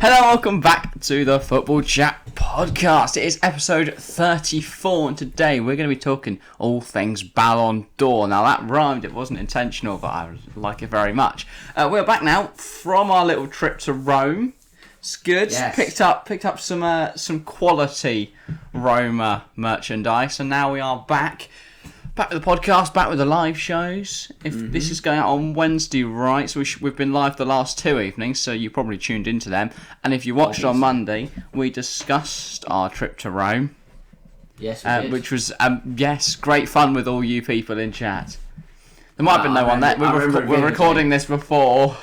Hello, welcome back to the Football Chat Podcast. It is episode 34 and today we're going to be talking all things Ballon d'Or. Now that rhymed, it wasn't intentional, but I like it very much. We're back now from our little trip to Rome. It's good. Yes. Picked up some quality Roma merchandise and now we are back with the podcast, back with the live shows. This is going out on Wednesday, right? So we've been live the last two evenings, so you probably tuned into them. And if you watched on Monday, we discussed our trip to Rome. Yes, we did. Which was, great fun with all you people in chat. There might have been no one there. We're recording this before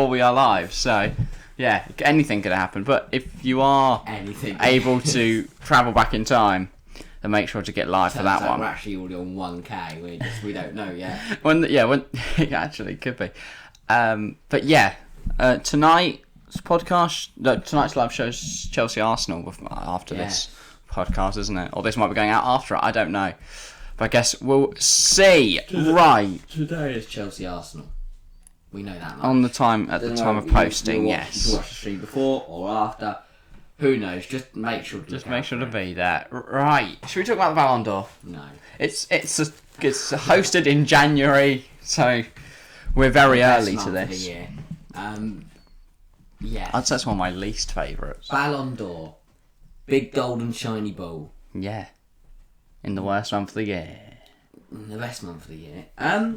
we are live, so yeah, anything could happen. But if you are able to travel back in time, then make sure to get live for that one. We're actually already on 1K. We don't know yet. When it actually could be. But yeah, tonight's live show is Chelsea Arsenal after this podcast, isn't it? Or this might be going out after it. I don't know. But I guess we'll see. Right. Today is Chelsea Arsenal. We know that much. On the time of posting, yes. You can watch the stream before or after. Who knows? Just make sure to be there. Right. Should we talk about the Ballon d'Or? No. It's hosted in January, so we're very early to this. Of the year. Yeah. I'd say it's one of my least favourites. Ballon d'Or. Big golden shiny ball. Yeah. In the worst month of the year. The best month of the year. I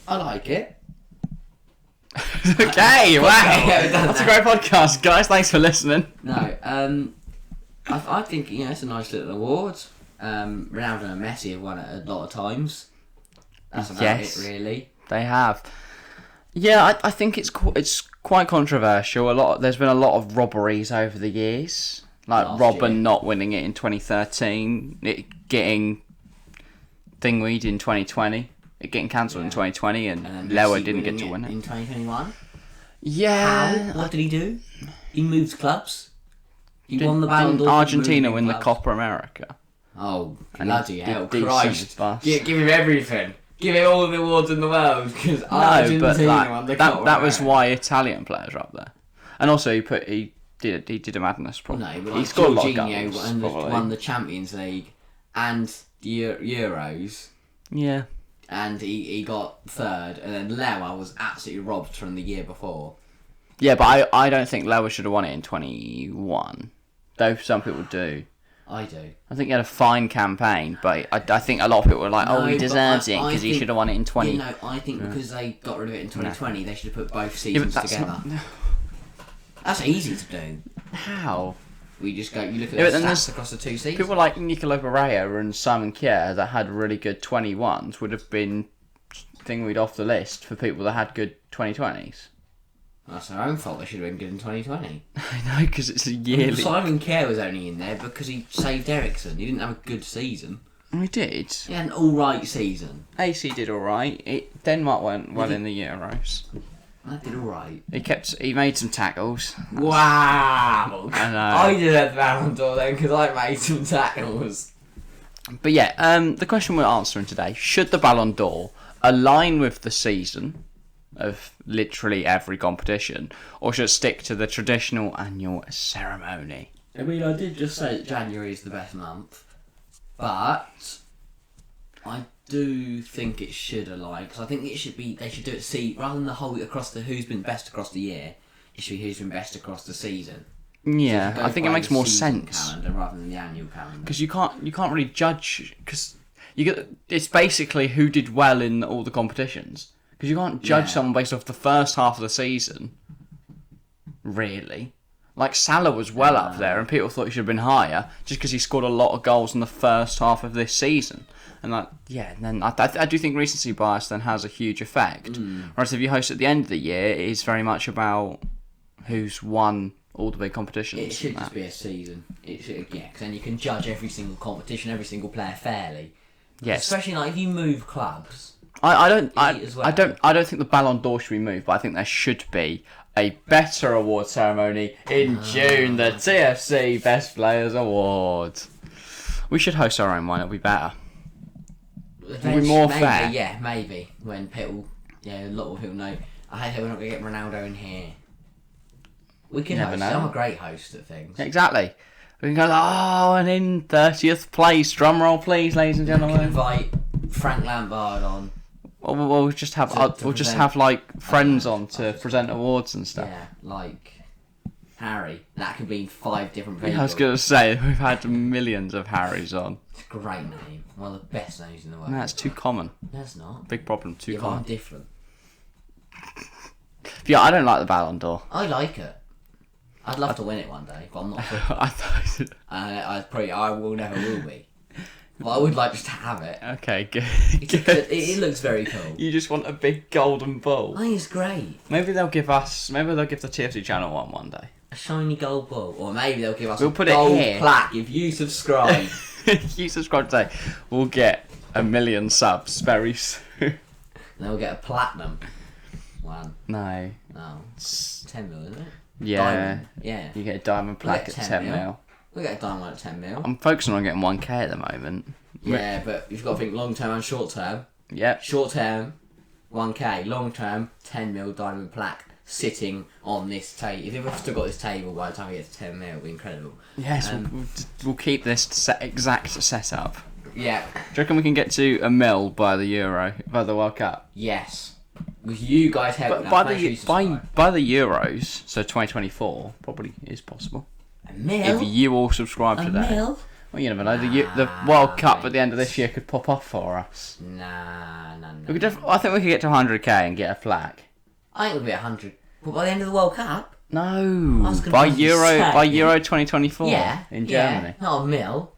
like it. Okay, wow. That's a great podcast, guys. Thanks for listening. No, I think it's a nice little award. Ronaldo and Messi have won it a lot of times. That's about it, really. They have. Yeah, I think it's quite controversial. There's been a lot of robberies over the years, like Robben not winning it in 2013, it getting thingweed in 2020. It getting cancelled in 2020 and Lewa didn't get to win it. In 2021? Yeah. How? What did he do? He moved clubs. He won the Ballon d'Or. Argentina win the Copa America. Oh, bloody hell, Christ. Give him everything. Give him all the awards in the world, because Argentina won the Copa America. That was why Italian players are up there. And also he did a madness problem. No, but he scored a lot of goals. And won the Champions League and the Euros. Yeah. And he got third, and then Lewa was absolutely robbed from the year before. Yeah, but I don't think Lewa should have won it in 21, though some people do. I do. I think he had a fine campaign, but I think a lot of people were like, he deserves it because he should have won it in 20. I think because they got rid of it in 2020, they should have put both seasons together. That's easy to do. How? We just go. You look at the stats across the two seasons. People like Nicola Barrea and Simon Kjær that had really good 21s would have been thingweed off the list for people that had good 2020s. That's their own fault. They should have been good in 2020. I know, because it's a yearly. Simon Kjær was only in there because he saved Ericsson. He didn't have a good season. He did. He had an all-right season. AC did all right. Denmark went well in the Euros. I did all right. He made some tackles. Wow! I know. I did at the Ballon d'Or then because I made some tackles. But yeah, the question we're answering today: should the Ballon d'Or align with the season of literally every competition, or should it stick to the traditional annual ceremony? I mean, I did just say that January is the best month, but I do think it should align, because I think they should do it rather than the whole across the who's been best across the year. It should be who's been best across the season. Yeah, I think it makes more sense calendar rather than the annual calendar, because you can't really judge, because it's basically who did well in all the competitions, because you can't judge someone based off the first half of the season. Really. Like Salah was well up there, and people thought he should have been higher just because he scored a lot of goals in the first half of this season. And then I do think recency bias then has a huge effect. Whereas if you host at the end of the year, it is very much about who's won all the big competitions. It should just be a season. Because then you can judge every single competition, every single player fairly. Yes. Especially like if you move clubs. I don't think the Ballon d'Or should be moved, but I think there should be a better award ceremony in June, the TFC Best Players Award. We should host our own one, it'll be better. It'll be more fair. Yeah, maybe. When people, a lot of people know, I hate how we're not going to get Ronaldo in here. We can never host. know. I'm a great host at things. Exactly. We can go, and in 30th place, drum roll please, ladies and We can gentlemen. invite Frank Lampard on. We'll just have To present- like friends on to present awards and stuff. Yeah, like Harry. That could be 5 different people. Yeah, I was gonna say we've had millions of Harrys on. It's a great name. One of the best names in the world. No, it's too common. No, it's not. Big problem. Too Yeah, but common. I'm different. Yeah, I don't like the Ballon d'Or. I like it. I'd love to win it one day, but I'm not. I thought. I will never will be. But I would like just to have it. Okay, good. It looks very cool. You just want a big golden ball. I think it's great. Maybe they'll give the TFC channel one day. A shiny gold ball, or maybe they'll give us We'll a put it gold here. plaque if you subscribe. If you subscribe today, we'll get 1 million subs very soon. And they'll get a platinum one. No. No, 10 mil, isn't it? Yeah. Diamond. Yeah. You get a diamond plaque Like at 10 10 mil. We get a diamond one at 10 mil. I'm focusing on getting 1k at the moment. Yeah, but you've got to think long term and short term. Yep. Short term, 1k. Long term, 10 mil diamond plaque sitting on this table. If we've still got this table by the time we get to 10 mil, it'll be incredible. Yes, we'll keep this exact setup. Yeah. Do you reckon we can get to 1 mil by the World Cup? Yes. With you guys helping But us, by the Euros, so 2024, probably is possible. a mil? If you all subscribe a to that. mil? Well, you never know. The World Cup at the end of this year could pop off for us. Nah. We could I think we could get to 100k and get a flag. I think it'll be 100. But by the end of the World Cup? No, was gonna by say- Euro 2024 Yeah. in Germany. Not a mil.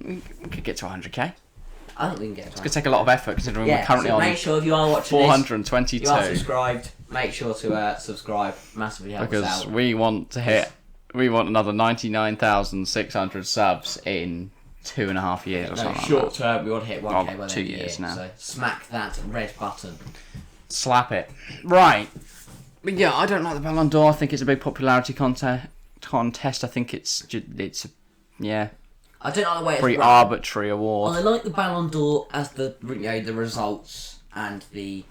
We could get to 100k. I think we can get It's going to take a lot of effort considering we're currently so on make sure if you are watching 422. this, you are subscribed, make sure to subscribe. Massively helps Because out. we want another 99,600 subs in 2.5 years or something. Short like that. term, we want to hit 1k by the end of 2 the years year. now. So smack that red button. Slap it. Right. But yeah, I don't like the Ballon d'Or. I think it's a big popularity contest. I think it's yeah, I don't like the way it's pretty run. arbitrary award. I like the Ballon d'Or as the the results and the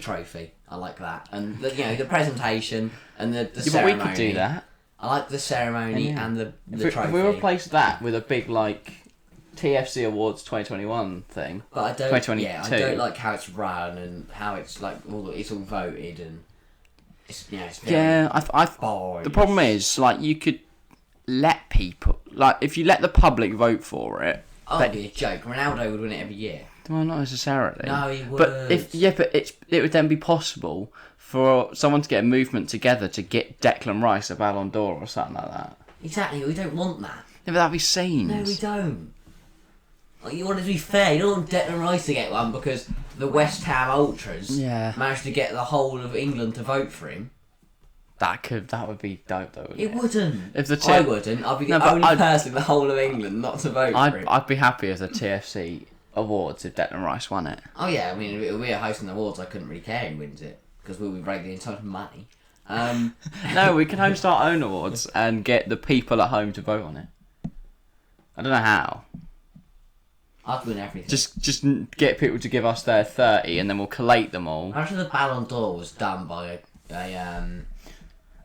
trophy. I like that, and the presentation and the Yeah, but ceremony. we could do that. I like the ceremony Yeah. and the If trophy. we replace that with a big TFC Awards 2021 thing. But I don't. 2022. Yeah, I don't like how it's run and how it's it's all voted and it's it's very boring. The problem is you could let people if you let the public vote for it. Oh, it'd be a joke. Ronaldo would win it every year. Well, not necessarily. No, he would. But it would then be possible for someone to get a movement together to get Declan Rice a Ballon d'Or or something like that. Exactly. We don't want that. Yeah, but that'd be scenes. No, we don't. You want it to be fair. You don't want Declan Rice to get one because the West Ham ultras managed to get the whole of England to vote for him. That would be dope though. It wouldn't. If the I wouldn't. I'd be the only person in the whole of England not to vote for him. I'd be happy if the TFC Awards if Declan Rice won it. Oh yeah, I mean, if we're hosting the awards, I couldn't really care who wins it because we'll be breaking the entire money. No, we can host our own awards and get the people at home to vote on it. I don't know how. I'd win everything. Just get people to give us their 30 and then we'll collate them all. Imagine the Ballon d'Or was done by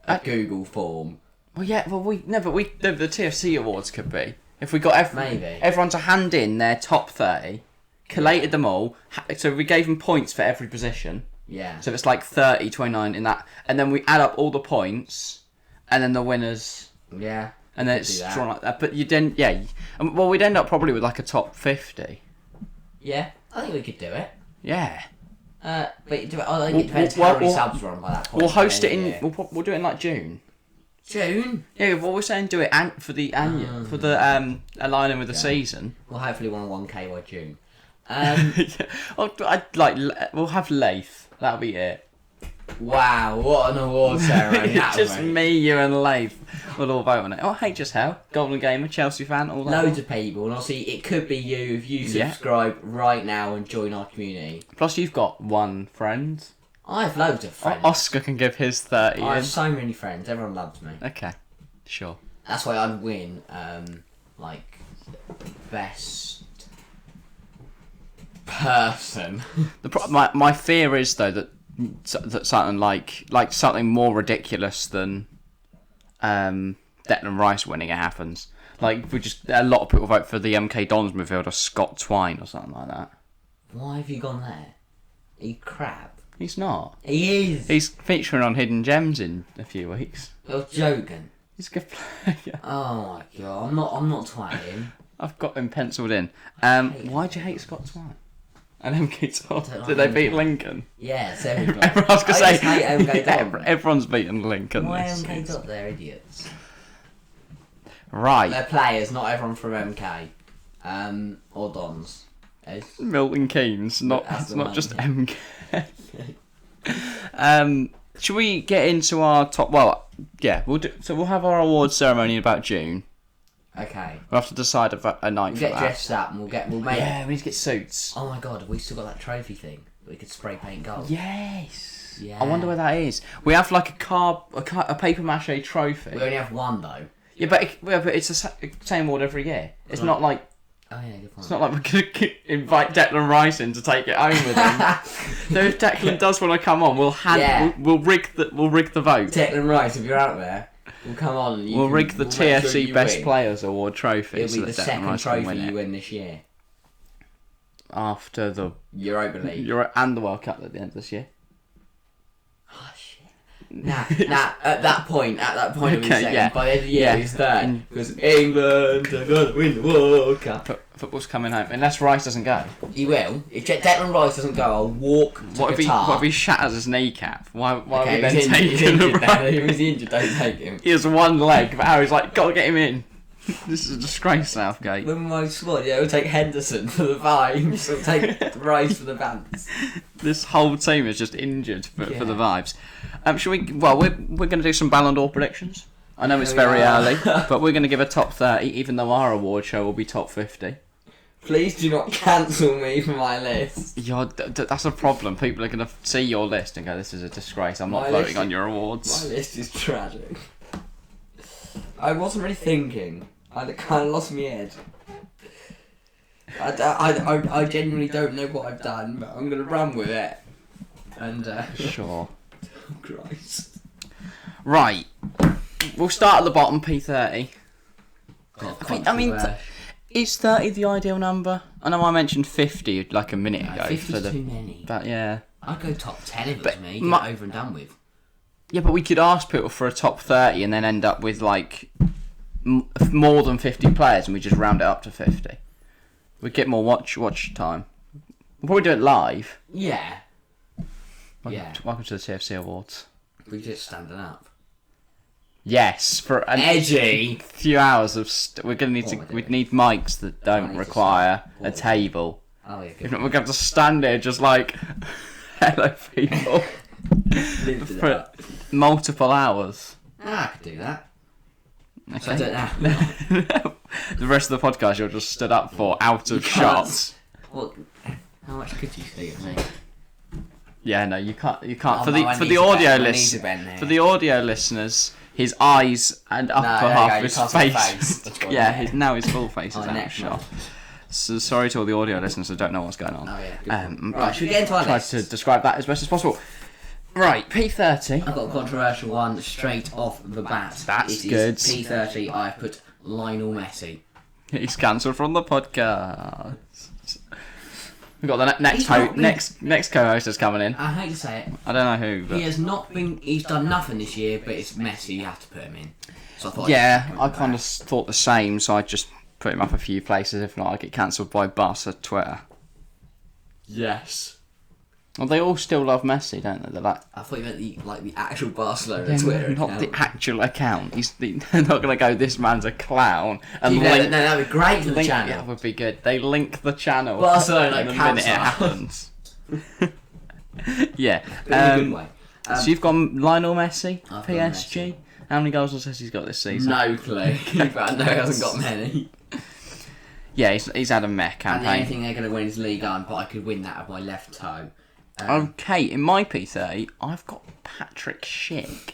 a Google form. Well, yeah, the TFC Awards could be. If we got everyone to hand in their top 30, collated them all, so we gave them points for every position. Yeah. So it's 30, 29 in that, and then we add up all the points, and then the winners. Yeah. And then it's drawn like that. But you didn't, well, we'd end up probably with a top 50. Yeah, I think we could do it. Yeah. But I think it depends how many subs we're on by that point. We'll host it in. We'll do it in June. June. Yeah, well, we're saying do it for the annual for the aligning with the season. We'll hopefully want 1k by June. We'll have Leith. That'll be it. Wow, what an award ceremony! Just me, you, and Leith. We'll all vote on it. Oh, hey, just how Golden Gamer, Chelsea fan, all that. Loads of people, and obviously it could be you if you subscribe right now and join our community. Plus, you've got one friend. I have loads of friends. Oscar can give his 30. I have so many friends. Everyone loves me. Okay, sure. That's why I'd win. Best person. My fear is though that something like something more ridiculous than Declan Rice winning it happens. Like, a lot of people vote for the MK Dons midfielder Scott Twine or something like that. Why have you gone there? Are you crap? He's not. He is. He's featuring on Hidden Gems in a few weeks. You're joking. He's a good player. Oh my god, I'm not twining. I've got him penciled in. Why do you hate Scott Twine? And MK Dons? Did they beat Lincoln? Yes, everyone. Everyone's gonna say hate MK Dons. everyone's beaten Lincoln. Why this MK season. Dons? They're idiots. Right. They're players, not everyone from MK. Or Dons. Milton Keynes, That's the not one, just yeah. MK. Should we get into our top? Well, yeah, we'll have our awards ceremony in about June. Okay. We'll have to decide a night We'll for get that. dressed up and we'll make. Yeah, we need to get suits. Oh my god, have we still got that trophy thing? We could spray paint gold. Yes. Yeah. I wonder where that is. We have like a paper mache trophy. We only have one though. Yeah, but it's the same award every year. It's not like. Oh yeah, good point. It's not like we're going to invite Declan Rice in to take it home with him. So if Declan does want to come on, we'll rig the vote. Declan Rice, if you're out there, we'll come on. And We'll rig the we'll make sure TFC you Best win. Players Award trophy. It'll be the so that Declan second Rice can trophy win you it. win this year. After the Europa League. and the World Cup at the end of this year. Oh shit. Nah, at that point it'll be Okay, second. yeah. By the end of the year, Yeah. he's third. Because England are going to win the World Cup. Football's coming home unless Rice doesn't go. He will. If Declan Rice doesn't go, I'll walk to What Qatar. if he shatters his kneecap? Why Okay, are we then he's taking him? If he's injured, don't take him. He has one leg, but Harry's like, gotta get him in. This is a disgrace, Southgate. When my squad, yeah, we'll take Henderson for the vibes. We'll take Rice for the bands. This whole team is just injured for the vibes. Shall we? Well, we're going to do some Ballon d'Or predictions. I know it's very early, but we're going to give a top 30, even though our award show will be top 50. Please do not cancel me for my list. That's a problem. People are going to see your list and go, this is a disgrace. I'm not My voting list on your awards. My list is tragic. I wasn't really thinking. I kind of lost my head. I genuinely don't know what I've done, but I'm going to run with it. And, Sure. oh, Christ. Right. We'll start at the bottom, P30. Is 30 the ideal number? I know I mentioned 50 like a minute ago. 50's too many. But yeah. I'd go top 10 if it But was me. Get it over and done with. Yeah, but we could ask people for a top 30 and then end up with like more than 50 players and we just round it up to 50. We'd get more watch time. We'll probably do it live. Yeah. Welcome to the TFC Awards. We just standing up. Yes, for an Edgy. few hours of we're gonna need we'd need mics that don't need to require a stand. table. Oh yeah, If good. not, we're gonna have to stand there just like hello people for multiple hours. I could do that. So I Okay. don't know. The rest of the podcast you're just stood up for out of shot. What? How much could you see of me? Yeah, no, you can't. Oh, for no, the I for need the to bend- audio I need list to bend here. for the audio listeners, his eyes and upper there you half go, of you his can't see my face. face. That's what Yeah, I meant. now his full face is Oh, out of neck, shot. So sorry to all the audio listeners who don't know what's going on. Oh yeah. Good point. But Right, should we get into our try list? to describe that as best as possible. Right, P30. I've got a controversial one straight off the bat. That's It good. is P30. I've put Lionel Messi. He's cancelled from the podcast. We've got the He's not been- next co-host is coming in. I hate to say it. I don't know who, but He has not been. He's done nothing this year, but it's Messi. You have to put him in. So I thought. yeah, I kind of thought the same, so I just put him up a few places. If not, I get cancelled by Bus at Twitter. Yes. Well, they all still love Messi, don't they? They're like, I thought you meant the actual Barcelona Twitter not account. the actual account. They're not going to go, this man's a clown. And No, that would be great for the link, channel. yeah, would be good. They link the channel Barcelona the minute it cancel. happens. Yeah. But in a good way. So you've got Lionel Messi, I've got PSG. Messi. How many goals has he got this season? No clue. But I know he hasn't got many. Yeah, he's had a meh And the campaign. only thing they're going to win is League One, but I could win that with my left toe. Okay, in my P30, I've got Patrick Schick.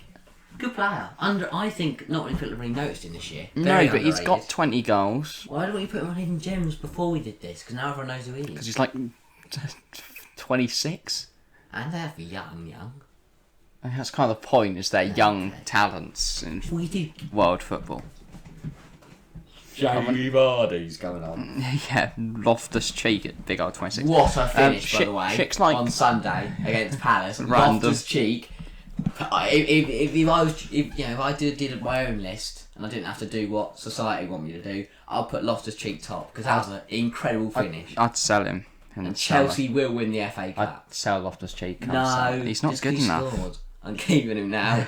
Good player. I think not many people have really noticed him this year. No, Very but he's got underrated. 20 goals. Why don't we put him on Hidden Gems before we did this? Because now everyone knows who he Because is. he's like 26. And they're young. And that's kind of the point, is they're young talents in We did. world football. Jamie Vardy's going on. Yeah, Loftus-Cheek at big old 26. What a finish, by the way, Schick's like on Sunday against Palace. Random. Loftus-Cheek. If I did my own list and I didn't have to do what society want me to do, I'll put Loftus-Cheek top because that was an incredible finish. I'd sell him. And Chelsea will win the FA Cup. I'd sell Loftus-Cheek. No, he's not good enough. Scored. I'm keeping him now.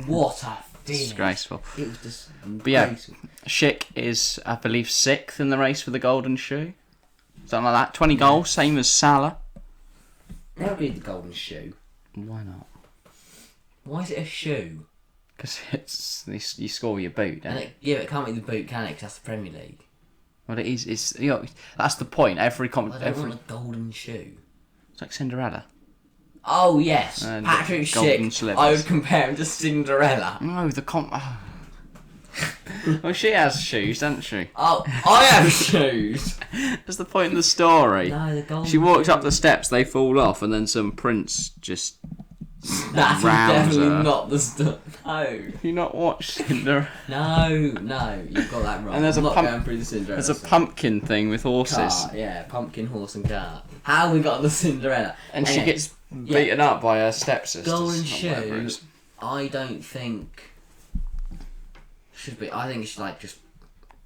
What a finish! Disgraceful. It was just. But yeah, Schick is, I believe, 6th in the race for the Golden Shoe. Something like that. 20 goals, same as Salah. Never be the Golden Shoe. Why not? Why is it a shoe? Because you score with your boot, don't you? It can't be the boot, can it? Because that's the Premier League. Well, it is. It's that's the point. I don't want a golden shoe. It's like Cinderella. Oh yes, Patrick golden Schick. slivers. I would compare him to Cinderella. No, well, she has shoes, doesn't she? Oh, I have shoes. That's the point in the story. No, the golden. She walks up the steps, they fall off, and then some prince just. That's rounds definitely her. not the stuff. No. You not watched Cinderella? No, you've got that wrong. And there's I'm a not going through the Cinderella. There's a pumpkin thing with horses, cart, yeah, pumpkin, horse, and cart. How have we got the Cinderella? and she gets beaten up by her stepsisters. Golden or whatever it shoe. is. I don't think should be. I think it should just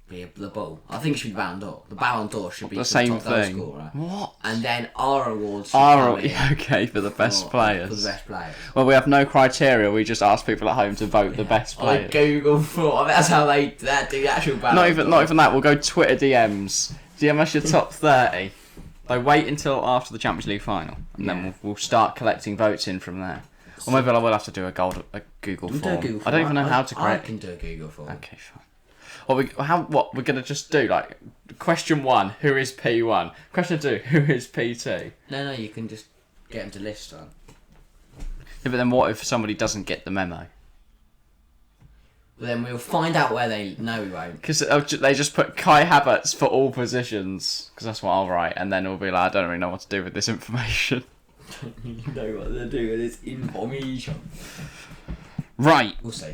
be the ball. I think it should be the Ballon d'Or. The Ballon d'Or should be The for same top goal thing. scorer. What? And then our awards should come in Okay, for the best players. For the best players. Well, we have no criteria. We just ask people at home to vote the best I players. Google for. That's how they do the actual Ballon Not even that. We'll go Twitter DMs. DM us your top 30. They wait until after the Champions League final, and then we'll start collecting votes in from there. Or maybe I will have to do a Google form. I don't even know how to create. I can do a Google form. Okay, fine. What we're gonna just do? Like, question 1: who is P1? Question 2: who is P2? No, you can just get them to list one. Yeah, but then what if somebody doesn't get the memo? Well, then we'll find out where they. No, we won't. Because they just put Kai Havertz for all positions. Because that's what I'll write, and then we'll be like, I don't really know what to do with this information. You know what they're doing with this information. Right. We'll see.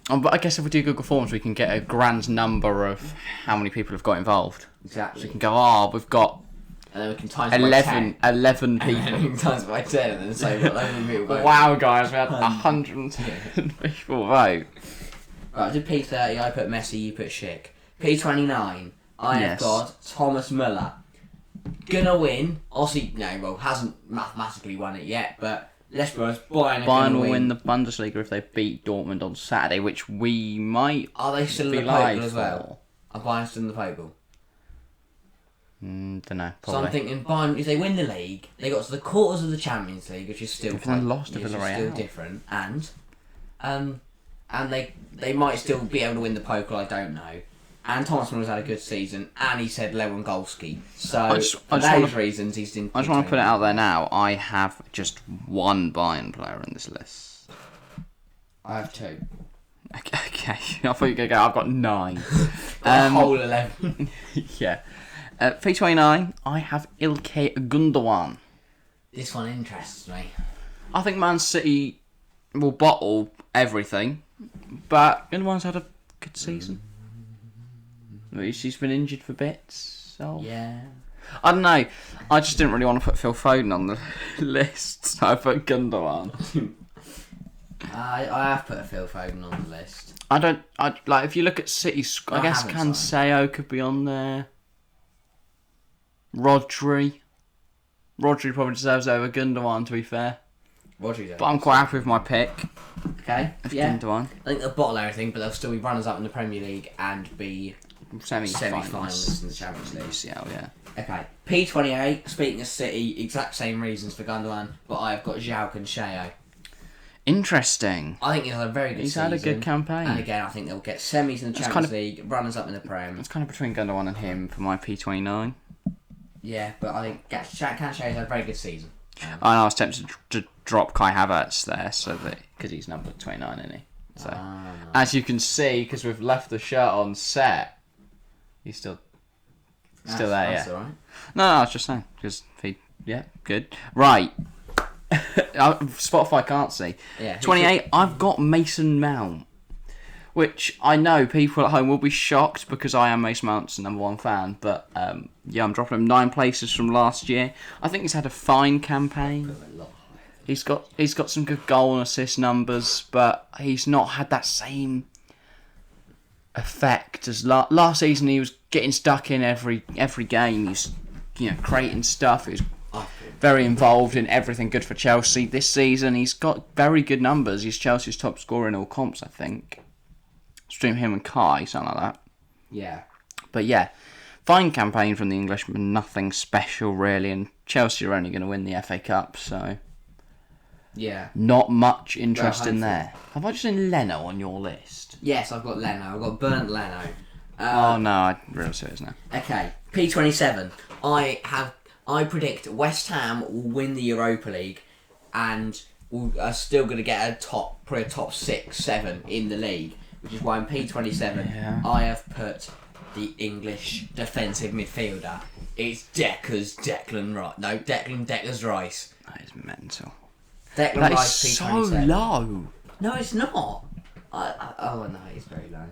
But I guess if we do Google Forms, we can get a grand number of how many people have got involved. Exactly. So we can go, we've got and then we can times by 10. 11 people. And then we can times by 10 and then say what loads of people vote. Wow, guys, we had 110 people vote. Right, I did P30, I put Messi, you put Schick. P29, I have got Thomas Müller. Gonna win. Obviously, hasn't mathematically won it yet, but let's be honest, Bayern will win the Bundesliga if they beat Dortmund on Saturday, which we might. Are they still in the Pokal as well? Are Bayern still in the Pokal? Don't know. Probably. So I'm thinking Bayern, if they win the league, they got to the quarters of the Champions League, which is still lost to Villarreal. Still different, and they might still be able to win the Pokal. I don't know. And Thomas Müller's had a good season, and he said Lewandowski. So for those reasons, he's in. I just want to put it out there now. I have just one Bayern player in this list. I have 2. Okay, I thought you were going to go. I've got 9. Whole 11. Yeah. P29, I have Ilkay Gundogan. This one interests me. I think Man City will bottle everything, but Gundogan's had a good season. He's been injured for bits, so... Yeah. I don't know. I just didn't really want to put Phil Foden on the list, so I put Gundogan. I have put a Phil Foden on the list. If you look at City's... I guess Cancelo could be on there. Rodri probably deserves over Gundogan, to be fair. But I'm quite happy with my pick. Okay, Gundogan. I think they'll bottle everything, but they'll still be runners-up in the Premier League and be... Semi-finalists in the Champions League. UCL, yeah. Okay, P28, speaking of City, exact same reasons for Gundogan, but I've got João Cancelo. Interesting. I think he's had a very good season. He's had a good campaign. And again, I think they'll get semis in the Champions League, runners-up in the Prem. It's kind of between Gundogan and him for my P29. Yeah, but I think Cancelo's had a very good season. I was tempted to drop Kai Havertz there, because he's number 29, isn't he? So, as you can see, because we've left the shirt on set, he's still there, that's yeah. Alright. No, I was just saying, because good. Right. Spotify can't see. Yeah. 28, I've got Mason Mount. Which I know people at home will be shocked because I am Mason Mount's number one fan. But yeah, I'm dropping him 9 places from last year. I think he's had a fine campaign. He's got some good goal and assist numbers, but he's not had that same effect as last season. He was getting stuck in every game. He's creating stuff. He was very involved in everything good for Chelsea. This season, he's got very good numbers. He's Chelsea's top scorer in all comps, I think. Between him and Kai, something like that. Yeah. But yeah, fine campaign from the Englishman. Nothing special really, and Chelsea are only going to win the FA Cup, so yeah, not much interest in there. Have I just seen Leno on your list? Yes, I've got Leno. I've got burnt Leno. Oh no, I realise who it is now. Okay, P27. I predict West Ham will win the Europa League, and are still going to get probably a top 6, 7 in the league. Which is why in P27 I have put the English defensive midfielder. It's Declan Rice. That is mental. Declan That Rice, is so P27. low. No, it's not. Oh no, it's very low.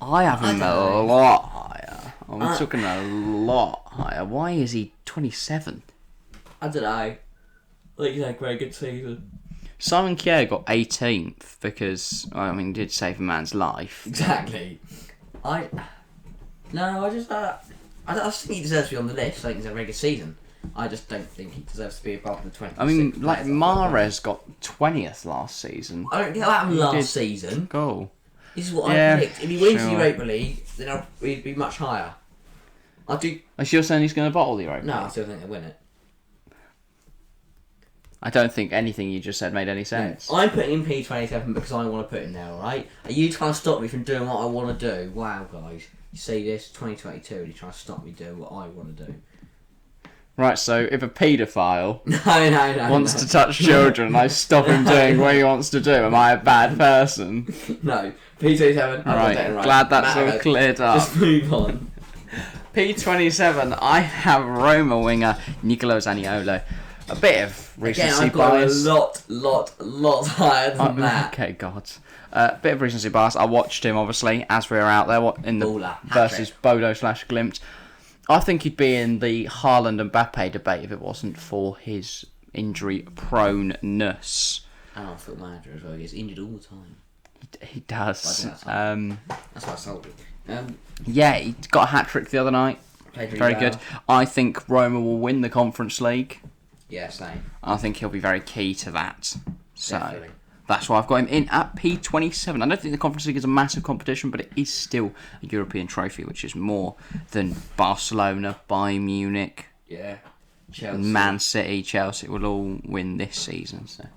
I have him a lot higher. I'm talking a lot higher. Why is he 27? I don't know. I think he's had a very good season. Simon Kjaer got 18th because, he did save a man's life. Exactly. I just think he deserves to be on the list. I think he's had a very good season. I just don't think he deserves to be above the 20. Mahrez got 20th last season. I don't think that happened last season. Goal. This is what I predict. If he wins the Europa League, then he'd be much higher. I do. Are you saying he's going to bottle the Europa League? No, I still think they'll win it. I don't think anything you just said made any sense. I'm putting in P27 because I want to put him there, alright? Are you trying to stop me from doing what I want to do? Wow, guys. You see this? 2022 and you're trying to stop me doing what I want to do. Right, so if a paedophile No, wants to touch children, I stop him doing what he wants to do. Am I a bad person? No. P27. Right, glad that's all cleared up. Let's move on. P27, I have Roma winger Nicolo Zaniolo. A bit of recency Again, I've got bias. a lot higher than that. Okay, God. Bit of recency bias. I watched him, obviously, as we were out there in the versus Bodo/Glimt. I think he'd be in the Haaland and Mbappe debate if it wasn't for his injury proneness. And our foot manager as well. He gets injured all the time. He does. That's why I sold him. Yeah, he got a hat-trick the other night. Played really Very well. good. I think Roma will win the Conference League. Yeah, same. I think he'll be very key to that. So Definitely. that's why I've got him in at P27. I don't think the Conference League is a massive competition, but it is still a European trophy, which is more than Barcelona, Bayern Munich, Chelsea. Man City, Chelsea will all win this season. So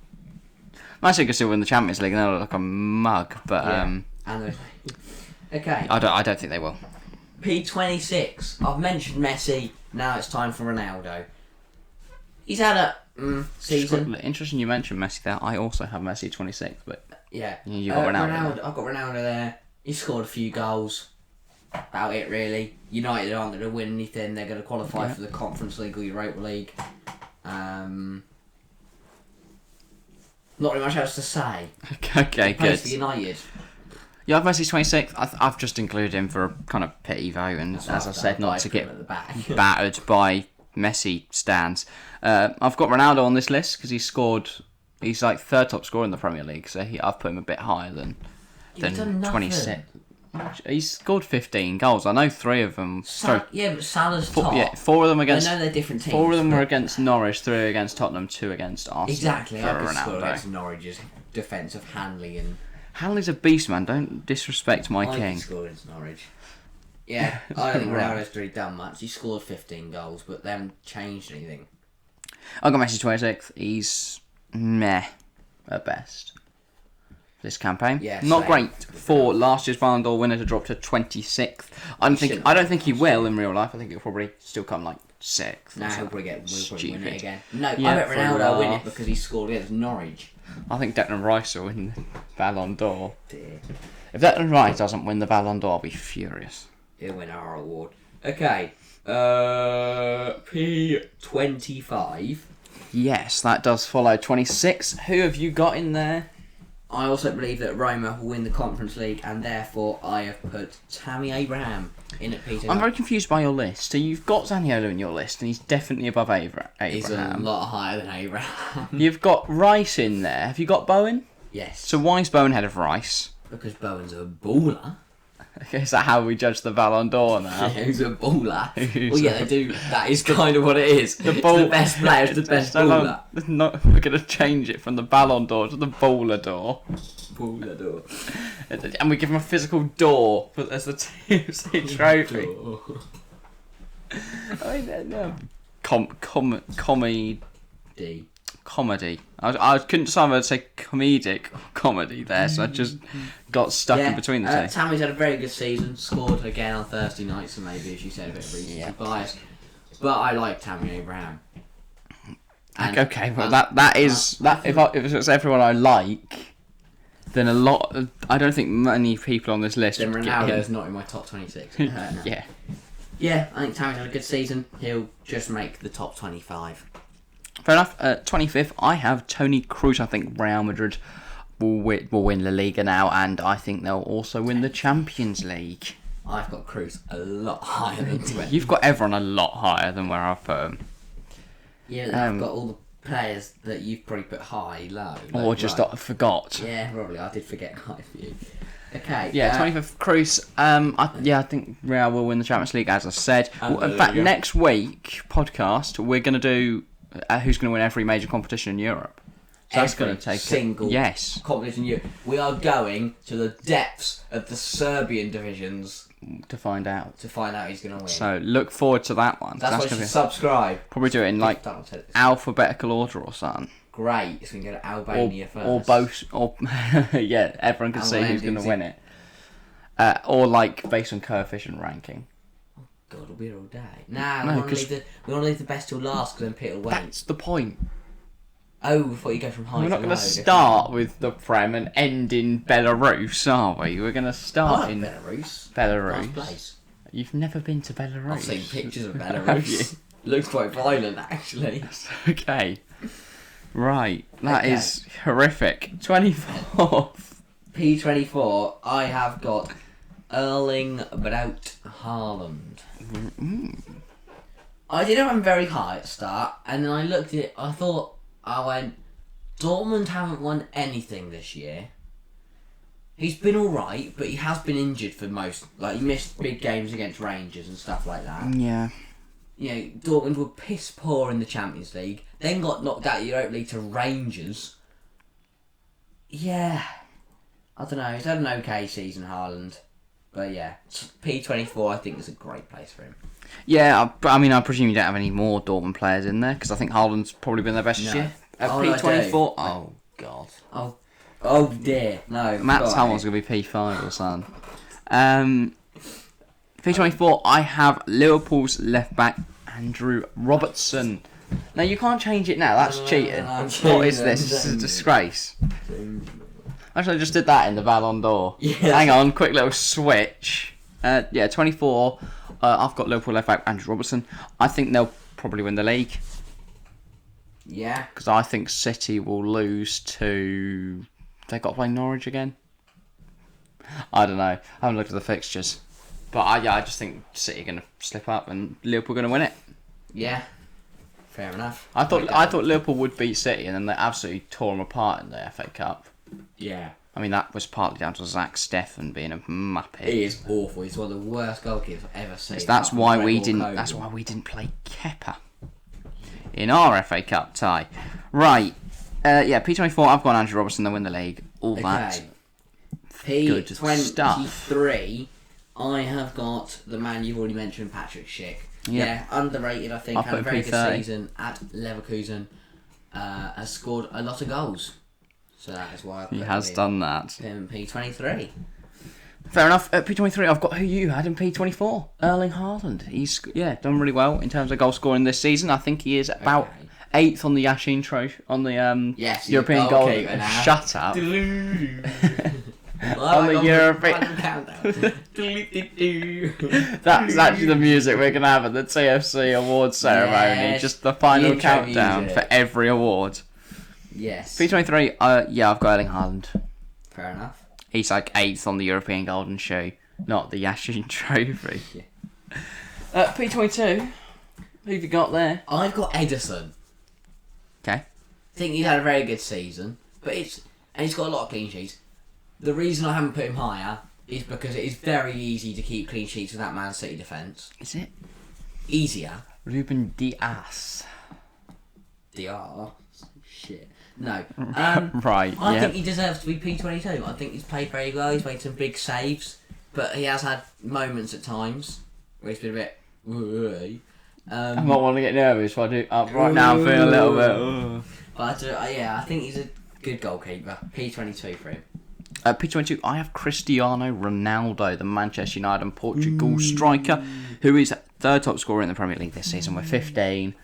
Man City can still win the Champions League, and they'll look like a mug, but Okay. I don't think they will. P26. I've mentioned Messi. Now it's time for Ronaldo. He's had a season. Interesting you mentioned Messi there. I also have Messi 26, but Yeah. you got Ronaldo. I've got Ronaldo there. He scored a few goals. About it, really. United aren't going to win anything. They're going to qualify for the Conference League or Europa League. Not really much else to say. Okay, good. For United. Yeah, I've Messi 26th. I've just included him for a kind of pity vote, and as I said, not to get battered by Messi stands. I've got Ronaldo on this list because he's like third top scorer in the Premier League, so I've put him a bit higher than 26. He's scored 15 goals. I know 3 of them. But Salah's top. Yeah, 4 of them against. I know they're different teams. 4 of them were against Norwich, 3 against Tottenham, 2 against Arsenal. Exactly. For I could score Ronaldo. against Norwich's defence of Hanley and. Hanley's a beast, man. Don't disrespect my I king. could score against Norwich. Yeah, I don't think Ronaldo's really done much. He scored 15 goals, but they haven't changed anything. I got Messi 26th. He's meh at best. This campaign, not great for last year's Ballon d'Or winner to drop to 26th. I don't think he will in real life. I think he'll probably still come like 6th. Nah, he'll probably win it again. No, I Yeah, bet Ronaldo will win it because he scored against Norwich. I think Declan Rice will win the Ballon d'Or. Dear. If Declan Rice doesn't win the Ballon d'Or, I'll be furious. He'll win our award. Okay. P25. Yes, that does follow 26. Who have you got in there? I also believe that Roma will win the Conference League, and therefore I have put Tammy Abraham in at Peter. I'm very confused by your list. So you've got Zaniolo in your list, and he's definitely above Abraham. He's a lot higher than Abraham. You've got Rice in there. Have you got Bowen? Yes. So why is Bowen ahead of Rice? Because Bowen's a baller. Is that how we judge the Ballon d'Or now? Yeah, who's a baller. Well, yeah, they do. That is kind of what it is. The best player is the best baller. We're going to change it from the Ballon d'Or to the Baller d'Or. Baller d'Or. And we give him a physical door as the TFC trophy. I mean, no. Comedy. I couldn't decide whether to say comedic or comedy there, so I just got stuck in between the two. Tammy's had a very good season, scored again on Thursday night, so maybe, as you said, a bit of recency bias. But I like Tammy Abraham. And, okay, well that is if it's everyone I like, then I don't think many people on this list. Then Ronaldo's not in my top 26. Yeah. Yeah, I think Tammy's had a good season. He'll just make the top 25. Fair enough. 25th, I have Toni Kroos. I think Real Madrid will win La Liga now, and I think they'll also win the Champions League. I've got Kroos a lot higher than 20. You've got everyone a lot higher than where I've put them. Yeah, I've got all the players that you've probably put high, low. Or just forgot. Yeah, probably. I did forget quite a few. Okay. Yeah, 25th, Kroos. I think Real will win the Champions League, as I said. In fact, next week, podcast, we're going to do who's going to win every major competition in Europe. So that's going to take single competition in Europe. We are going to the depths of the Serbian divisions to find out who's going to win. So look forward to that one. That's why you should subscribe. Probably do it in alphabetical order or something. Great. So we can go to Albania first. Or both. Or yeah, everyone can see who's going to win it. Or based on coefficient ranking. God, we'll be here all day. We want to leave the best till last, because then Peter will wait. That's the point. Oh, before you go from high to low. We're not going to start with the Prem and end in Belarus, are we? We're going to start in Belarus. Nice place. You've never been to Belarus? I've seen pictures of Belarus. Looks quite violent, actually. Okay. Right. That is horrific. 24th. P24, I have got Erling Braut Haaland. I did have him very high at the start, and then I looked at it, I went, Dortmund haven't won anything this year. He's been alright, but he has been injured for most, he missed big games against Rangers and stuff like that. Yeah. Dortmund were piss poor in the Champions League, then got knocked out of the Europa League to Rangers. Yeah. I don't know, he's had an okay season, Haaland. But yeah, P24 I think is a great place for him. Yeah, I presume you don't have any more Dortmund players in there, because I think Haaland's probably been their best this year. P24? Oh, God. Oh dear, no. Matt's Haaland's going to be P5 or something. P24, I have Liverpool's left back, Andrew Robertson. Now, you can't change it now, that's cheating. What is this? This is a disgrace. Actually, I just did that in the Ballon d'Or. Yeah. Hang on, quick little switch. 24. I've got Liverpool left back Andrew Robertson. I think they'll probably win the league. Yeah. Because I think City will lose to... They got to play Norwich again? I don't know. I haven't looked at the fixtures. But I just think City are going to slip up and Liverpool are going to win it. Yeah. Fair enough. I thought Liverpool would beat City, and then they absolutely tore them apart in the FA Cup. Yeah. I mean, that was partly down to Zach Steffen being a muppet. He is awful. He's one of the worst goalkeepers I've ever seen. That's why we didn't. That's why we didn't play Kepa in our FA Cup tie. Right. P24. I've got Andrew Robertson. They win the league. All that. Good stuff. P23. I have got the man you've already mentioned, Patrick Schick. Yep. Yeah, underrated. I think had a very good season at Leverkusen. Has scored a lot of goals. So that is why he has done that. In P23. Fair enough. At P23, I've got who you had in P24. Erling Haaland. He's done really well in terms of goal scoring this season. I think he is about 8th on the Yashin trophy on the European goal. Now. Shut up. On the European countdown. That's actually the music we're gonna have at the TFC awards ceremony. Yes, Just the final the intro countdown music. for every award. Yes. P23. Yeah, I've got Erling Haaland. Fair enough. He's like 8th on the European Golden Shoe, not the Yashin Trophy. Yeah. P22. Who have you got there? I've got Edison. Okay. I think he's had a very good season, and he's got a lot of clean sheets. The reason I haven't put him higher is because it is very easy to keep clean sheets with that Man City defence. Is it? Easier. Ruben Dias. DR. Shit. No. Right, I yeah. think he deserves to be P22. I think he's played very well. He's made some big saves, but he has had moments at times where he's been a bit. I might want to get nervous if I do. Right now I'm feeling a little bit. But I think he's a good goalkeeper. P22 for him. P22, I have Cristiano Ronaldo, the Manchester United and Portugal striker, who is third top scorer in the Premier League this season with 15.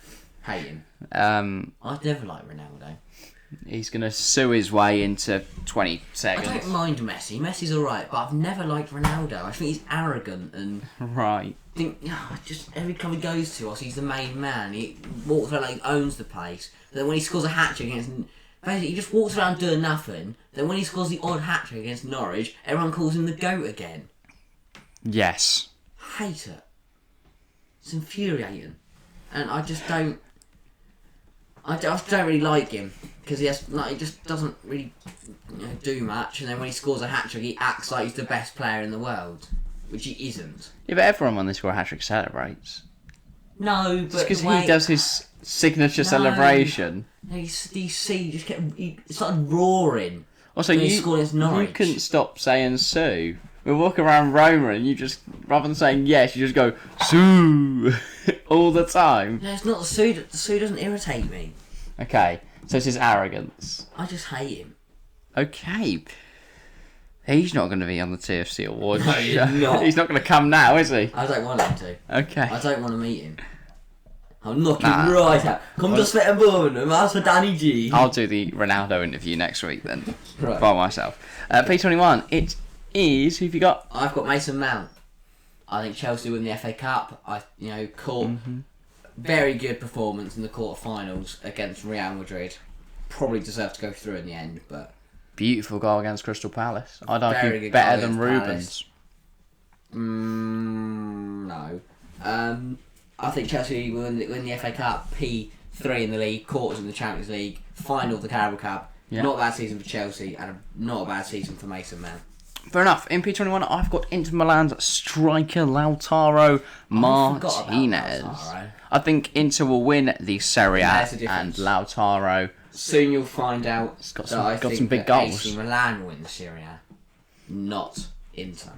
Hate him. I've never liked Ronaldo. He's going to sue his way into 20 I seconds. don't mind Messi. Messi's alright, but I've never liked Ronaldo. I think he's arrogant and Right. just every club he goes to, he's the main man. He walks around like he owns the place. Then when he scores a hat trick against, basically he just walks around doing nothing. Then when he scores the odd hat trick against Norwich, everyone calls him the GOAT again. Yes. Hate it. It's infuriating, and I just don't. I just don't really like him because he just doesn't really do much. And then when he scores a hat trick, he acts like he's the best player in the world, which he isn't. Yeah, but everyone when they score a hat trick celebrates. No, but because he does his signature celebration. He just he started roaring. Also, when he scored against Norwich. You couldn't stop saying Sue. We walk around Roma and you just, rather than saying yes, you just go Sue all the time. No, it's not the Sue. The Sue doesn't irritate me. Okay, so it's his arrogance. I just hate him. Okay. He's not going to be on the TFC Awards. No, he's not. He's not going to come now, is he? I don't want him to. Okay. I don't want to meet him. I'll knock him right out. Come to Svet Birmingham, ask for Danny G. I'll do the Ronaldo interview next week then. Right. By myself. P21, it is, who have you got? I've got Mason Mount. I think Chelsea win the FA Cup. Caught very good performance in the quarter-finals against Real Madrid. Probably deserved to go through in the end, but... Beautiful goal against Crystal Palace. I'd Very argue good better goal than against Rubens. No. I think Chelsea win the FA Cup, P3 in the league, quarters in the Champions League, final of the Carabao Cup. Yeah. Not a bad season for Chelsea, and not a bad season for Mason Mount. Fair enough. In P21, I've got Inter Milan's striker Lautaro Martinez. I think Inter will win the Serie A, and Lautaro. Soon you'll find out. He's got some big goals. AC Milan will win the Serie A, not Inter.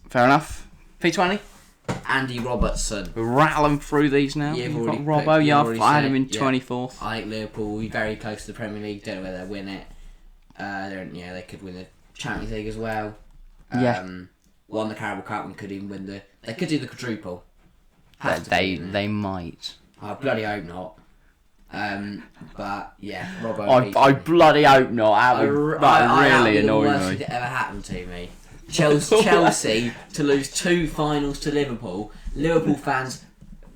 Fair enough. P20. Andy Robertson. We're rattling through these now. You've got already Robbo. Yeah, I had him in 24th. I think Liverpool will be very close to the Premier League. Don't know whether they'll win it. They could win the Champions League as well. Won the Carabao Cup and could even win the. They could do the quadruple. They might. I bloody hope not. But yeah, Robbo. I bloody hope not. That really annoyed me. The worst thing that ever happened to me. Chelsea to lose 2 finals to Liverpool. Liverpool fans,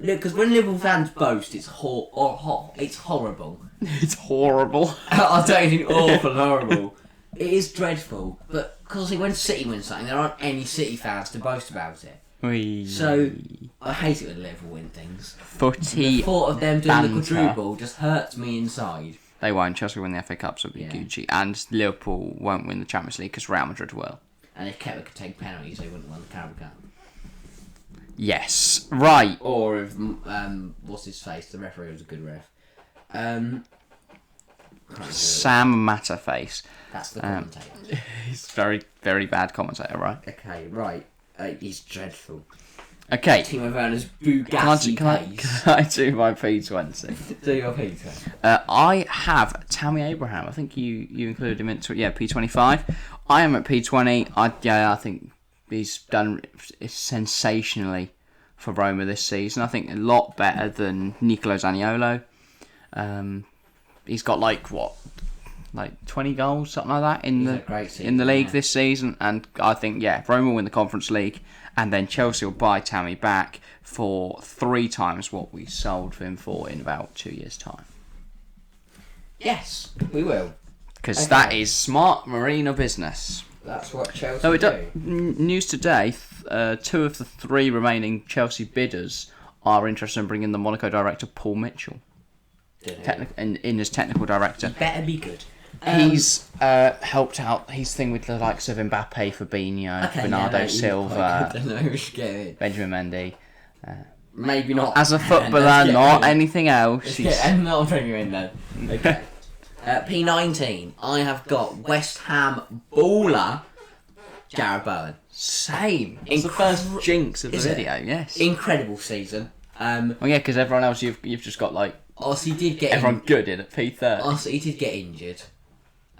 because when Liverpool fans boast, it's it's horrible. It's horrible. I don't think awful horrible. It is dreadful, but because when City wins something, there aren't any City fans to boast about it. So I hate it when Liverpool win things. Footy. The thought of them doing the quadruple just hurts me inside. They won't. Chelsea win the FA Cup, so it'll be Gucci. And Liverpool won't win the Champions League because Real Madrid will. And if Kepa could take penalties, they wouldn't win the Carabao Cup. Yes. Right. Or if what's his face? The referee was a good ref. Sam Matterface. That's the commentator. He's very, very bad commentator, right? Okay, right. He's dreadful. Okay. Timo Werner's Bugatti pace. Can I do my P20? Do your P20. I have Tammy Abraham. I think you included him in P25. I am at P20. I think he's done sensationally for Roma this season. I think a lot better than Nicolo Zaniolo. He's got like 20 goals, something like that, in He's had a great season, in the league yeah. this season. And I think, Rome will win the Conference League, and then Chelsea will buy Tammy back for 3 times what we sold him for in about 2 years' time. Yes, we will. Because Okay. that is smart marina business. That's what Chelsea So do. news today, 2 of the 3 remaining Chelsea bidders are interested in bringing the Monaco director Paul Mitchell in as technical director. Better be good. He's helped out his thing with the likes of Mbappe, Fabinho, Bernardo Silva, I don't know who's getting. Benjamin Mendy. Maybe not. As a footballer, Let's get not him. anything else. Let's get him. I'll bring you in then. Okay. P19. I have got West Ham baller Jarrod Bowen. Same. It's the first jinx of the Is it? video, yes. Incredible season. Well, yeah, because everyone else you've just got like Obviously, he did get everyone good in at P30. Honestly, he did get injured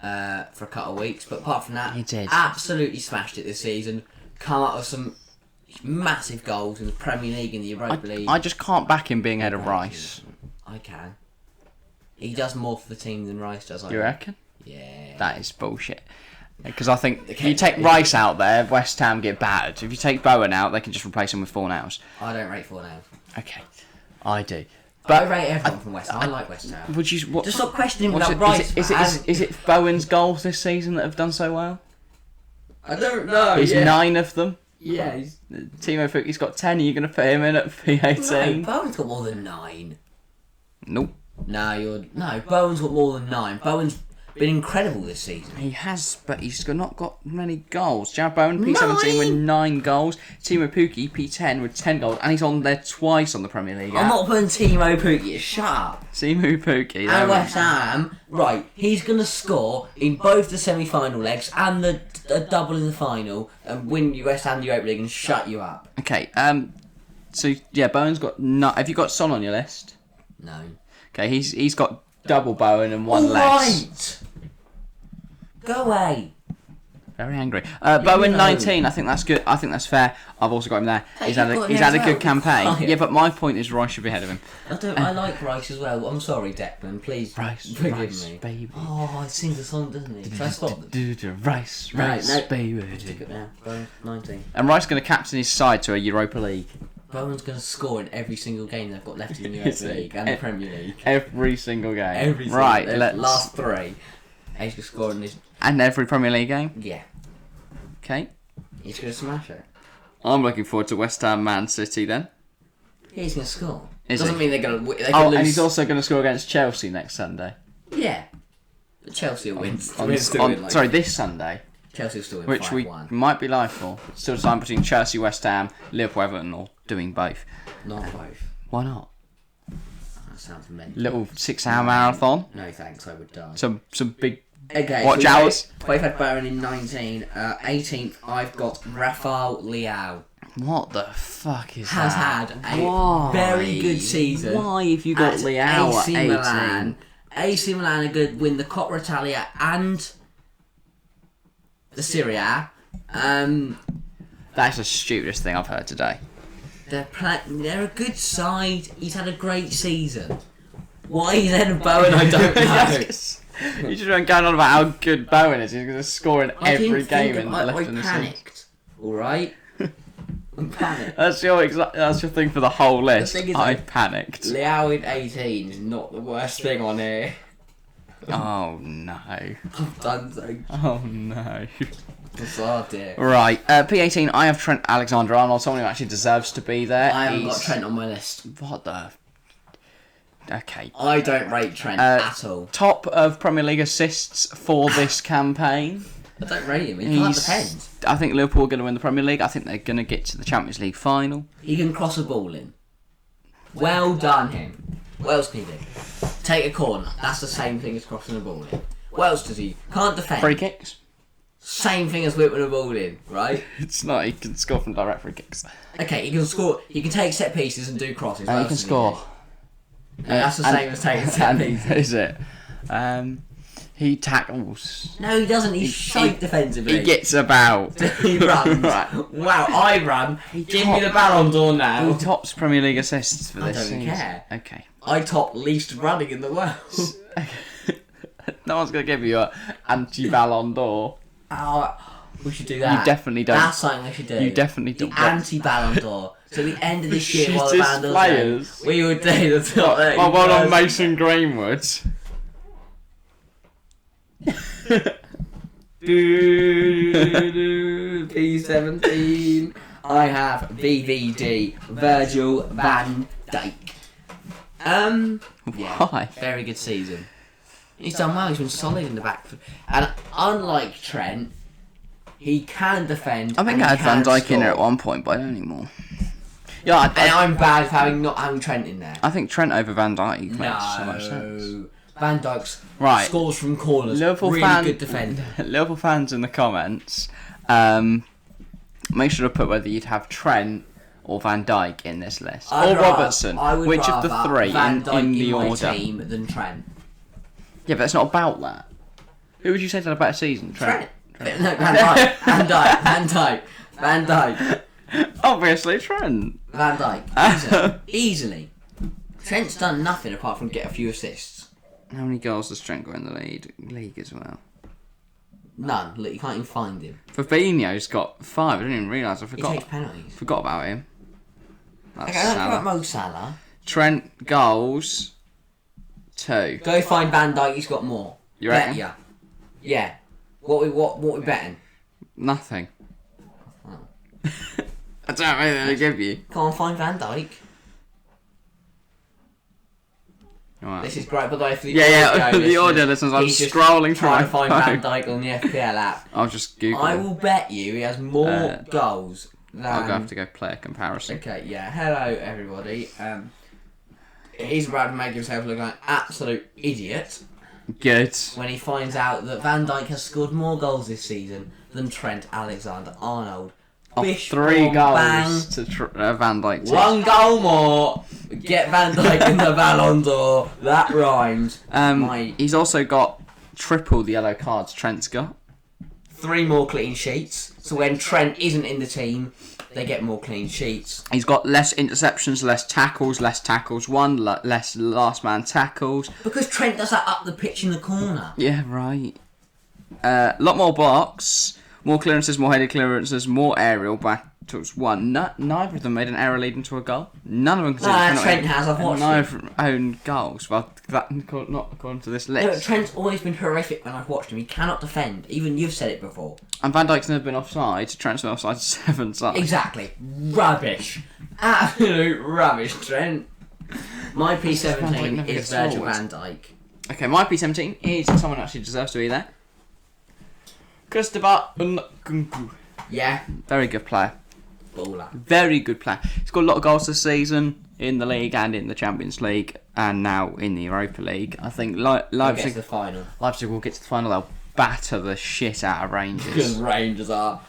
for a couple of weeks, but apart from that, He did. absolutely smashed it this season. Come up with some massive goals in the Premier League and the Europa League. I just can't back him being ahead of Rice. I can. He does more for the team than Rice does. You reckon? Yeah. That is bullshit. Because I think if you take Rice out there, West Ham get battered. If you take Bowen out, they can just replace him with Fornals. I don't rate 4 now. Okay, I do. But I rate everyone from West Ham. I like West Ham. Would you? What, Just stop questioning what's about it- Rice. is it Bowen's goals this season that have done so well? I don't know. He's 9 of them. Yeah. He's... Timo Pukki's got 10. Are you going to put him in at P18? No, Bowen's got more than 9. Nope. No, Bowen's got more than 9. Bowen's been incredible this season. He has, but he's not got many goals. Jarrod Bowen, P17 with 9 goals. Timo Pukki, P10 with 10 goals. And he's on there twice on the Premier League. I'm not putting Timo Pukki. Shut up. Timo Pukki. there And we West Ham, right, he's going to score in both the semi-final legs and the double in the final and win West Ham the Europa League and shut you up. Okay, so yeah, Bowen's got have you got Son on your list? No. Okay, he's got double Bowen and 1 less. Right. Go away. Very angry. Bowen know. 19, I think that's good. I think that's fair. I've also got him there. Hey, He's you've had got a him as good well. campaign. Oh, yeah. Yeah, but my point is Rice should be ahead of him. I like Rice as well. I'm sorry, Declan. Please Rice, forgive Rice, me. baby. Oh, he sings a song, doesn't he? Try to stop them. Rice, No, Rice, no. baby. Stick it now. Bowen, 19. And Rice going to captain his side to a Europa League. Bowen's going to score in every single game they've got left in the Is Europa he? League and the Premier League. Every single game. Every single right, the let's last 3. And he's going to score in this. and every Premier League game. Yeah. Okay. He's going to smash it. I'm looking forward to West Ham Man City then. Yeah, he's going to score. Is Doesn't he? mean they're going to. They could Oh, lose. and he's also going to score against Chelsea next Sunday. Yeah. But Chelsea will win. This Sunday, Chelsea will still win which we 5-1. might be live for. Still deciding between Chelsea, West Ham, Liverpool, Everton, or doing both. Not both. Why not? That sounds mental. Little 6-hour marathon. No thanks, I would die. Some big. Okay, Watch so hours. We've had Bowen in 19. 18th, I've got Rafael Leao. What the fuck is Has that? had a Why? very good season. Why have you got At Leao at AC 18? Milan. AC Milan are good, win the Coppa Italia and the Serie A. That's the stupidest thing I've heard today. They're a good side. He's had a great season. Why he's ahead of Bowen, I don't know. You just went going on about how good Bowen is. He's going to score in I every didn't think game in I left in the season. panicked. Alright? I panicked. That's your thing for the whole list. thing is, I like, panicked. Leao in 18 is not the worst thing on here. Oh no. I've done so. Oh no. Oh dear. Right, P18, I have Trent Alexander-Arnold, someone who actually deserves to be there. I haven't got Trent on my list. What the... Okay. I don't rate Trent at all. Top of Premier League assists for this campaign. I don't rate him. He can't defend. I think Liverpool are going to win the Premier League. I think they're going to get to the Champions League final. He can cross a ball in. Well done, him. What else can he do? Take a corner. That's the same thing as crossing a ball in. What else does he? Can't defend. Free kicks? Same thing as whipping a ball in, right? It's not. He can score from direct free kicks. Okay, he can score. He can take set pieces and do crosses. What He else can does score. do? No, that's the same as taking set pieces. Is it? He tackles. No, he doesn't. He's shite defensively. He gets about. He runs. Right. Wow, I run. Give me the Ballon d'Or now. Who tops Premier League assists for I this don't season? care. Okay. I top least running in the world. No one's going to give you an anti-Ballon d'Or. Oh, we should do that. You definitely don't. That's something we should do. You definitely don't. The anti-Ballon d'Or. So at the end of this year, while the Shittest Ballon d'Or's players. we would do the top 30. Well, well on Mason Greenwood. P17. I have VVD, Virgil van Dijk. Why? Very good season. He's done well. He's been solid in the back, and unlike Trent, he can defend. I think I had Van Dijk in there at one point, but I don't anymore. Yeah, and I'm bad for not having Trent in there. I think Trent over Van Dijk makes so much sense. Van Dijk's Right. scores from corners. Liverpool really good defender. Liverpool fans in the comments, make sure to put whether you'd have Trent or Van Dijk in this list, or Robertson. Which of the three Van Dijk in the my order? Team than Trent. Yeah, but it's not about that. Who would you say had a better season? Trent. No, Van Dijk. Van Dijk. Obviously, Trent. Van Dijk. Easily. Trent's done nothing apart from get a few assists. How many goals does Trent got in the league as well? None. Look, you can't even find him. Fabinho's got 5. I didn't even realise. I He takes penalties. forgot about him. That's Okay, I don't care Salah. about Mo Salah. Trent goals 2. Go find Van Dijk. He's got more. You reckon? Bet ya. Yeah. What we betting? Nothing. I don't know anything to give you. Can't find Van Dijk. Right. This is great, by the way, for the the audio listeners, I'm he's just scrolling through trying my to find phone. Van Dijk on the FPL app. I'll just Google. I will bet you he has more goals than... I'll have to go player comparison. Okay, yeah. Hello, everybody. He's about to make himself look like an absolute idiot Good. when he finds out that Van Dijk has scored more goals this season than Trent Alexander-Arnold. Bish, 3 boom, goals bang. to Van Dijk. 1 goal more. Get Van Dijk in the Ballon d'Or. That rhymes. He's also got triple the yellow cards Trent's got. 3 more clean sheets. So when Trent isn't in the team, they get more clean sheets. He's got less interceptions, less tackles, 1 less last man tackles. Because Trent does that up the pitch in the corner. Yeah, right. Lot more box, more clearances, more headed clearances, more aerial battles. 1. Neither of them made an error leading to a goal. None of them considered penalty. Trent has. I've watched neither of them own goals. Well, that not according to this list. No, Trent's always been horrific when I've watched him. He cannot defend. Even you've said it before. And Van Dijk's never been offside. Trent's been offside 7 times. Exactly. Rubbish. Absolute rubbish, Trent. My P17 is Virgil van Dijk. Okay, my P17 is someone who actually deserves to be there. Christopher Nkunku. Yeah. Very good player. Baller. Very good player. He's got a lot of goals this season in the league and in the Champions League and now in the Europa League. I think Leipzig the final. Leipzig will get to the final. They'll batter the shit out of Because Rangers. Rangers are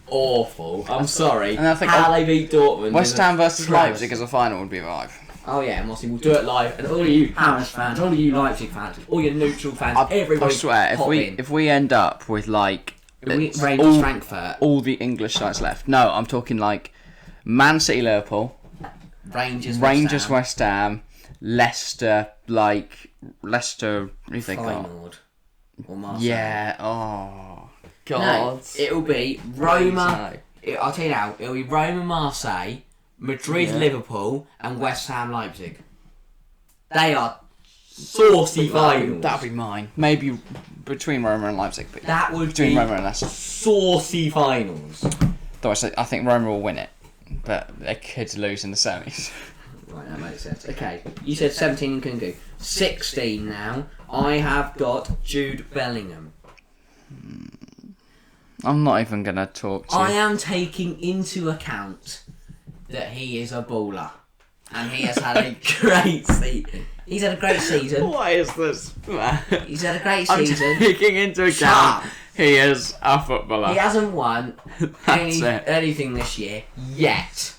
awful. I'm sorry. And I think how they beat Dortmund. West Ham versus travesty. Leipzig as a final would be a vibe. Oh yeah, and Mossy, we'll do it live. And all of you Hammers fans, all of you Leipzig fans, all your neutral fans, everybody. I swear, if we end up with like Rangers Frankfurt, all the English sides left. No, I'm talking like Man City, Liverpool, Rangers, West Ham, Leicester. What do you think? Feyenoord or Marseille. Yeah. Oh God. No, it'll be Roma. I'll tell you now. It'll be Roma, Marseille, Madrid, Liverpool, and West Ham, Leipzig. They are saucy finals. That'll be mine. Maybe between Roma and Leipzig. But That would between be Roma and Leicester. saucy finals. Though I think Roma will win it, but they could lose in the semis. Right, that makes sense. Okay, you said 17 Nkunku. 16 now. I have got Jude Bellingham. I'm not even gonna talk to you. I am taking into account that he is a baller. And he has had a great season. He's had a great season. Why is this? He's had a great I'm season. taking into account he is a footballer. He hasn't won That's it. anything this year yet.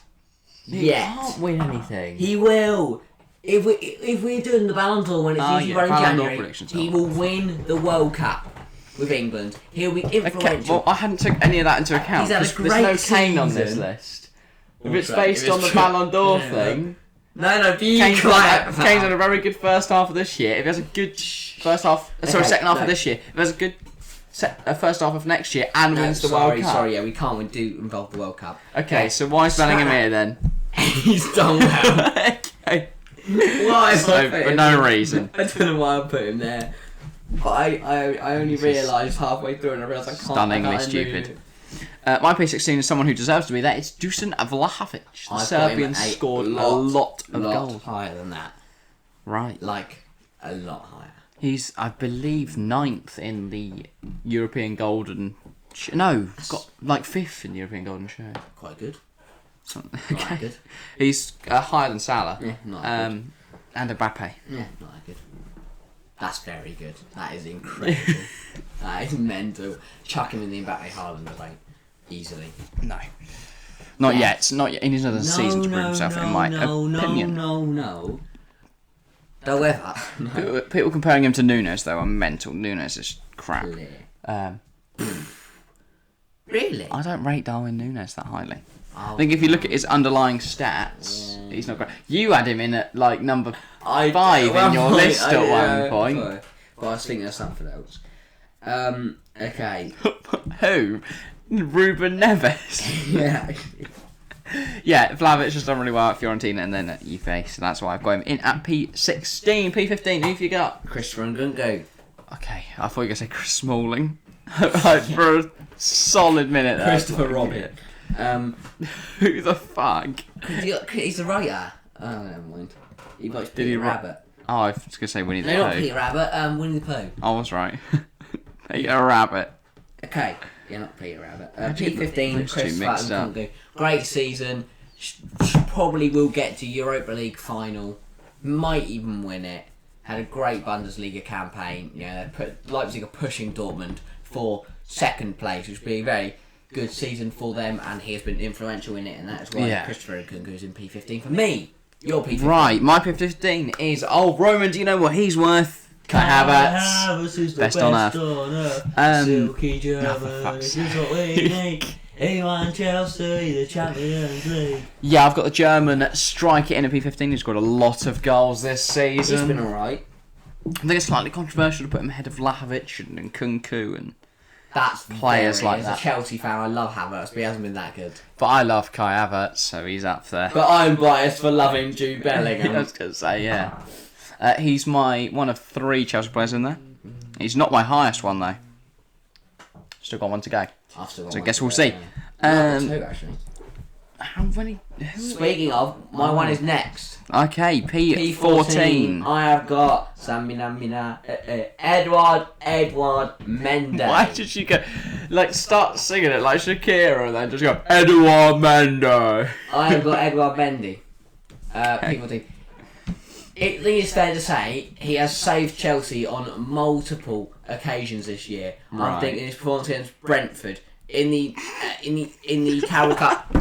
He can't win anything. He will. If we're doing the Ballon d'Or when it's usually run in Ballon d'Or January, predictions he are. will win the World Cup with England. He'll be influential. Okay, well, I hadn't took any of that into account. He's had a 'cause great there's no Kane on this season. list. If it's based on the Ballon d'Or thing, No, be Kane's quiet. had a very good first half of this year. If he has a good second half of this year, if he has a good first half of next year and wins the World Cup. Sorry, we can't involve the World Cup. Okay, so why is Bellingham here then? He's done well. Okay. Why? For no reason. I don't know why I put him there. But I only realised halfway through and I realised I can't. Stunningly stupid. My P16 is someone who deserves to be there. It's Dusan Vlahovic. The Serbian scored a lot of goals. Higher than that. Right. Like, a lot higher. He's, I believe, 9th in the European Golden... No, got like 5th in the European Golden Shirt. Quite good. Okay. Not good. He's higher than Salah. Yeah, not good. And Mbappe. Yeah, not that good. That's very good. That is incredible. That is mental. Chuck him in the Mbappe Haaland debate. Easily. No. Not yet. Not yet. He needs another season to prove himself, in my opinion. No. However... People comparing him to Nunes, though, are mental. Nunes is crap. Really? I don't rate Darwin Nunes that highly. I think if you look at his underlying stats, he's not great. You had him in at like number 5 in your list at one point. Sorry. But I was thinking of something else. Okay. Who? Ruben Neves. Yeah. Yeah, Vlahovic has done really well at Fiorentina and then at Juve, so that's why I've got him in at P16, P15. Who have you got? Christopher Nkunku. Okay, I thought you were going to say Chris Smalling. Like, for a solid minute there. Christopher Robin. Who the fuck? He's a writer. Oh, never mind. He likes Did he Peter Rabbit. Oh, I was going to say Winnie the Pooh. No, not Peter Rabbit. Winnie the Pooh. I was right. Peter Rabbit. Okay. Yeah, not Peter Rabbit. P15, P15, Christopher Nkunku. Great season. Probably will get to Europa League final. Might even win it. Had a great Bundesliga campaign. You know, Leipzig are pushing Dortmund for second place, which would be a very good season for them, and he has been influential in it, and that is why Christopher Nkunku is in P15 for me. Your P15. Right, my P15 is Roman. Do you know what he's worth? Kai Havertz is the best on earth. Silky German, this is what we need. He won Chelsea, the Champions League. Yeah, I've got the German striker in a P15. He's got a lot of goals this season. He's been alright. I think it's slightly controversial to put him ahead of Vlahovic and Nkunku and that's players like as that. As a Chelsea fan, I love Havertz, but he hasn't been that good. But I love Kai Havertz, so he's up there. But I'm biased for loving Jude Bellingham. I was going to say, yeah. He's my one of 3 Chelsea players in there. He's not my highest one, though. Still got one to go. So I guess we'll see. No, 2, actually. How many? Speaking of, my one is next. Okay, P14. I have got Edouard Mendy. Why did you go? Like, start singing it like Shakira and then just go, Edouard Mendy. I have got Edouard Mendy. P14. I think it's fair to say he has saved Chelsea on multiple occasions this year. Right. I think in his performance against Brentford in the Carroll Cup.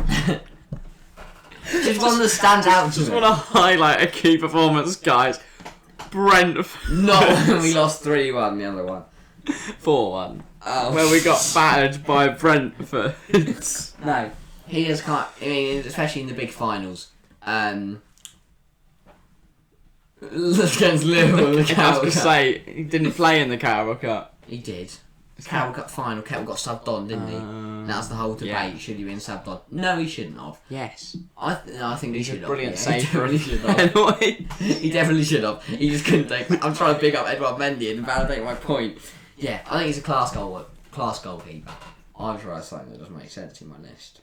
Just one that stands out to me. Just want to highlight a key performance, guys. Brentford. No, we lost 3-1. The other one. 4-1. Oh. Where we got battered by Brentford. No, he has can't. I mean, especially in the big finals. Against Liverpool in the Carroll Cup. I was going to say, he didn't play in the Carrow Cup. He did. Carroll Cup final, Carroll got subbed on, didn't he? That's the whole debate. Yeah. Should he have been subbed on? No, he shouldn't have. Yes. I think he should have. Brilliant Yeah, save he for definitely should have. anyway. He definitely should have. He just couldn't take. I'm trying to pick up Edouard Mendy and validate my point. Yeah, I think he's a class goalkeeper. I'm sure that's something that doesn't make sense in my list.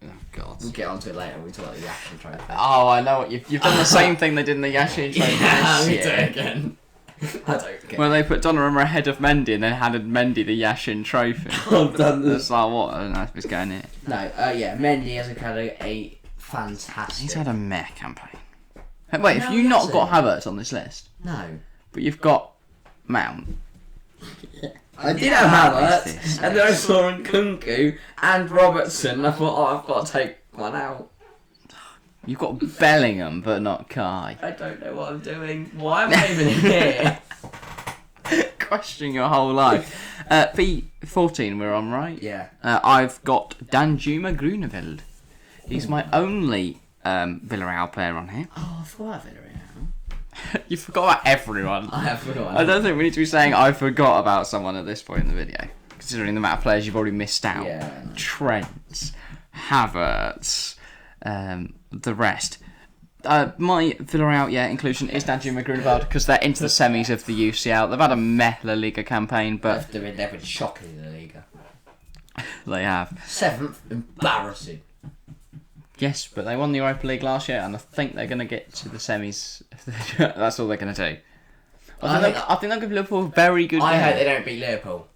Oh, God. We'll get onto it later when we talk about the Ashley Trophy. Oh, I know what you've done the same thing they did in the Yashin Trophy Yeah, this we year. do it again. I don't get Where they put Donnarumma ahead of Mendy and then handed Mendy the Yashin Trophy. I've done this. It's like, what? I don't know if it's going here. No, yeah, Mendy has had a fantastic. He's had a meh campaign. Hey, wait, No, have you he not got hasn't. Havertz on this list? No. But you've got Mount. I did have Havertz, this? and then I saw Nkunku and Robertson, and I thought, oh, I've got to take one out. You've got Bellingham, but not Kai. I don't know what I'm doing. Why am I even here? Questioning your whole life. P14 we're on, right? Yeah. I've got Danjuma Grunewald. He's my only Villarreal player on here. Oh, I forgot Villarreal. You forgot about everyone. I have forgotten. I don't think we need to be saying I forgot about someone at this point in the video, considering the amount of players you've already missed out. Yeah. Trent, Havertz, the rest. My Villarreal, inclusion is down to Grunewald because they're into the semis of the UCL. They've had a meh La Liga campaign, but they've been shocking in the Liga. They have. 7th, embarrassing. Yes, but they won the Europa League last year, and I think they're going to get to the semis. That's all they're going to do. I think they'll give Liverpool a very good game. I hope they don't beat Liverpool.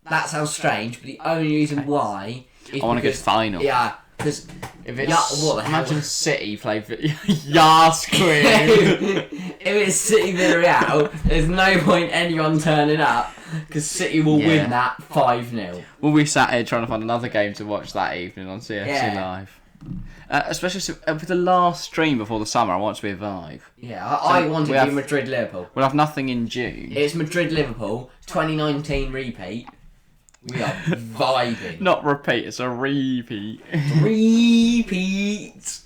That sounds strange, but the only reason why is I want a good final. Yeah, because if it's imagine City play Yas Queen. If it's City Villarreal, there's no point anyone turning up because City will win that 5-0. We'll be sat here trying to find another game to watch that evening on CFC Live. Especially with the last stream before the summer, I want it to be a vibe. Yeah, I want it to be Madrid-Liverpool. We'll have nothing in June. It's Madrid-Liverpool, 2019 repeat. We are vibing. Not repeat, it's a repeat. Repeat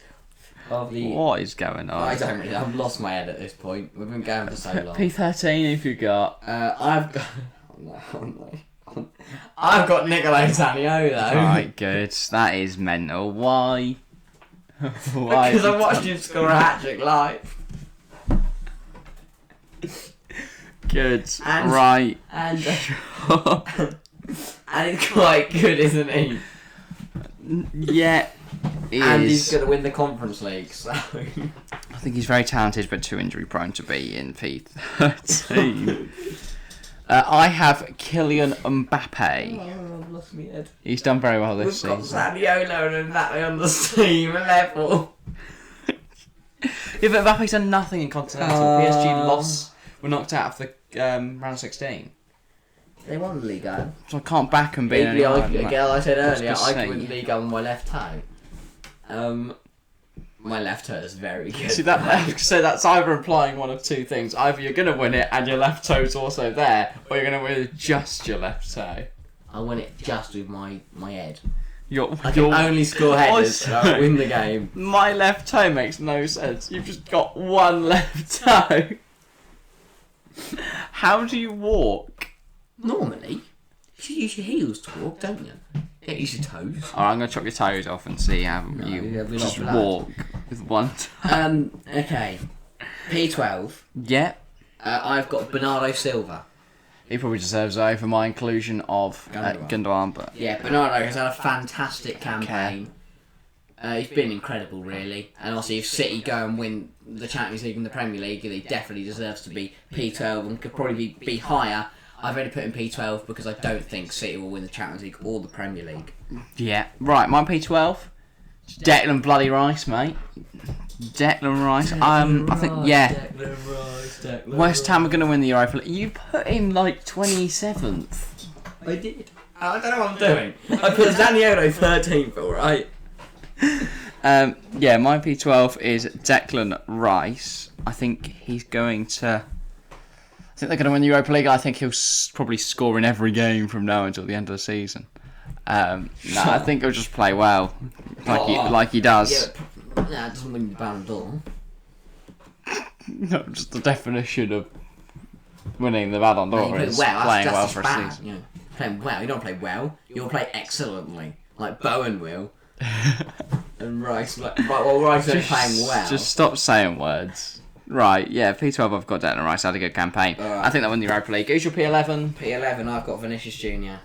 of the... What is going on? I don't really... I've lost my head at this point. We've been going for so long. P13 if you got... I've got... I've got Nicolo Sanio though. Right, good. That is mental. Why? Why? Because I watched him score a hat-trick live. Good. Right. And it's quite good, isn't he? Yeah. And he's going to win the Conference League, so... I think he's very talented, but too injury prone to be in P13. I have Kylian Mbappe. Oh, I've lost my head. He's done very well this season. We've got Zaniolo and Mbappe on the same level. Yeah, but Mbappe's done nothing in Continental. PSG lost. Were knocked out of the round 16. They won the league, so I can't back them being any Again, I said earlier, I could win the say. league on my left toe. My left toe is very good. See that? So that's either implying one of two things: either you're going to win it and your left toe's also there, or you're going to win it just your left toe. I win it just with my head. I can only score headers, so I win the game. My left toe makes no sense. You've just got one left toe. How do you walk? Normally, you use your heels to walk, don't you? You don't use your toes. Alright, I'm going to chop your toes off and see how you just walk with one toe. Okay. P12. Yeah. I've got Bernardo Silva. He probably deserves it for my inclusion of Gundogan, but... Yeah, Bernardo has had a fantastic campaign. He's been incredible, really. And also, if City go and win the Champions League and the Premier League, he definitely deserves to be P12 and could probably be higher. I've only put him P12 because I don't think City will win the Champions League or the Premier League. Yeah. Right, my P12. Declan bloody Rice, mate. Declan Rice. I think, yeah. Declan West Ham are going to win the Europa League. You put him like 27th. I did. I don't know what I'm doing. I put Zaniolo 13th, alright? Yeah, my P12 is Declan Rice. I think he's going to... I think they're going to win the Europa League. I think he'll probably score in every game from now until the end of the season. I think he'll just play well, like he does. Yeah, it doesn't win the Ballon d'Or. No, just the definition of winning the Ballon d'Or is playing well for a season. Yeah. Playing well, you don't play well. You'll play excellently, like Bowen will. And Rice, Rice is playing well. Just stop saying words. Right, yeah, P12 I've got Declan Rice, had a good campaign. Right. I think they won the Europa League. Who's your P11? P11, I've got Vinicius Jr.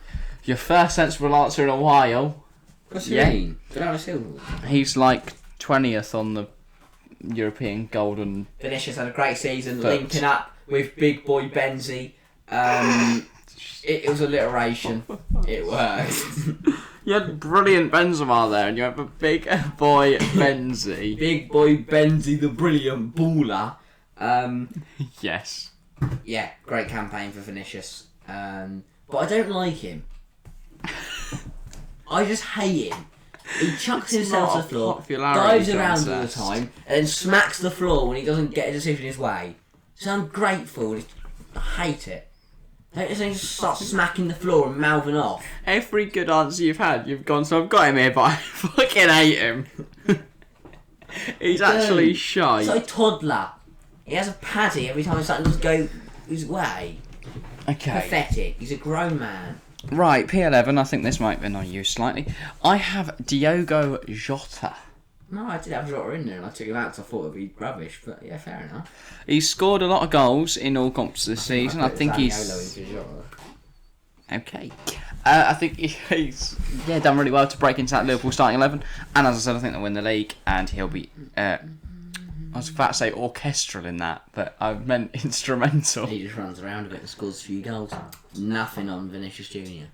Your first sensible answer in a while. What's he mean? Bernardo Silva. He's like 20th on the European Golden... Vinicius had a great season, linking up with big boy Benzi. It was alliteration. It worked. You had brilliant Benzema there, and you have a big boy Benzi. Big boy Benzi, the brilliant baller. Yes. Yeah, great campaign for Vinicius. But I don't like him. I just hate him. He chucks himself to the floor, dives around all the time, and then smacks the floor when he doesn't get a decision his way. So I'm grateful. I hate it. Don't just start smacking the floor and mouthing off. Every good answer you've had, you've gone, so I've got him here, but I fucking hate him. He's actually He's shy. like a toddler. He has a paddy every time something just go his way. Okay. Pathetic. He's a grown man. Right, P11. I think this might annoy you slightly. I have Diogo Jota. No, I did have Jota in there and I took him out because I thought it would be rubbish. But yeah, fair enough. He's scored a lot of goals in all comps this season. I think he's... Okay. I think he's done really well to break into that Liverpool starting 11. And as I said, I think they'll win the league and he'll be... I was about to say orchestral in that, but I meant instrumental. He just runs around a bit and scores a few goals. Nothing on Vinicius Jr. You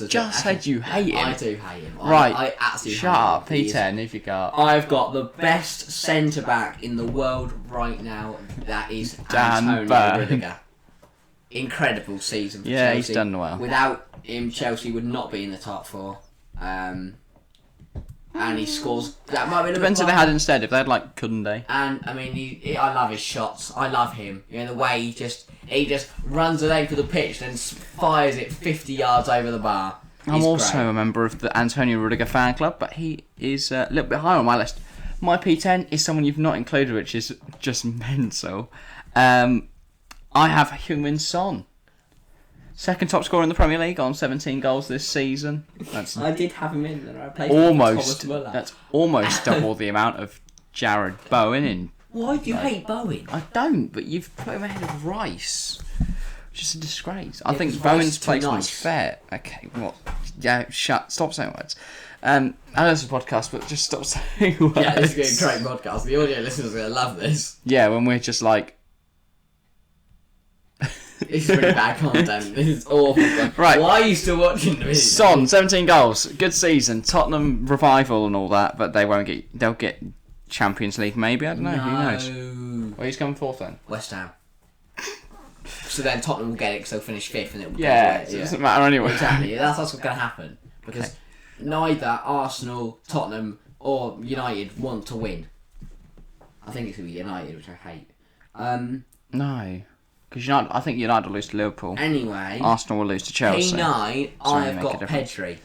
just said you hate him. I do hate him. Right. I absolutely Shut up, hate him. P10 if you got. I've got the best centre-back in the world right now. That is Dan Antonio Burn. Rudiger. Incredible season for Yeah, Chelsea. he's done well. Without him, Chelsea would not be in the top four. And he scores. That might be Depends who they had instead. If they had like Kunde. And I mean, I love his shots. I love him. You know the way he just runs the length of the pitch, then fires it 50 yards over the bar. I'm also a member of the Antonio Rudiger fan club, but he is a little bit higher on my list. My P10 is someone you've not included, which is just mental. I have Heung-min Son. Second top scorer in the Premier League on 17 goals this season. I did have him in there. I played Almost. Thomas Müller. That's almost double the amount of Jared Bowen in. Why do you hate Bowen? I don't, but you've put him ahead of Rice. Which is a disgrace. I think because Bowen's Rice is too placement's nice. fair. Okay, what? Yeah, stop saying words. I know it's a podcast, but just stop saying words. Yeah, this is a great podcast. The audio listeners are going to love this. Yeah, when we're just like... This is really bad content. This is awful. Right. Why are you still watching the video? Son, 17 goals. Good season. Tottenham revival and all that, but they won't get... They'll get Champions League maybe, I don't know. Who knows? Well, he's coming fourth then. West Ham. So then Tottenham will get it because they'll finish fifth and it will Yeah, go away. it doesn't matter anyway. Exactly. That's what's going to happen. Because neither Arsenal, Tottenham or United want to win. I think it's going to be United, which I hate. No. Because I think United will lose to Liverpool. Anyway. Arsenal will lose to Chelsea. P9, I have make got a difference. Pedri.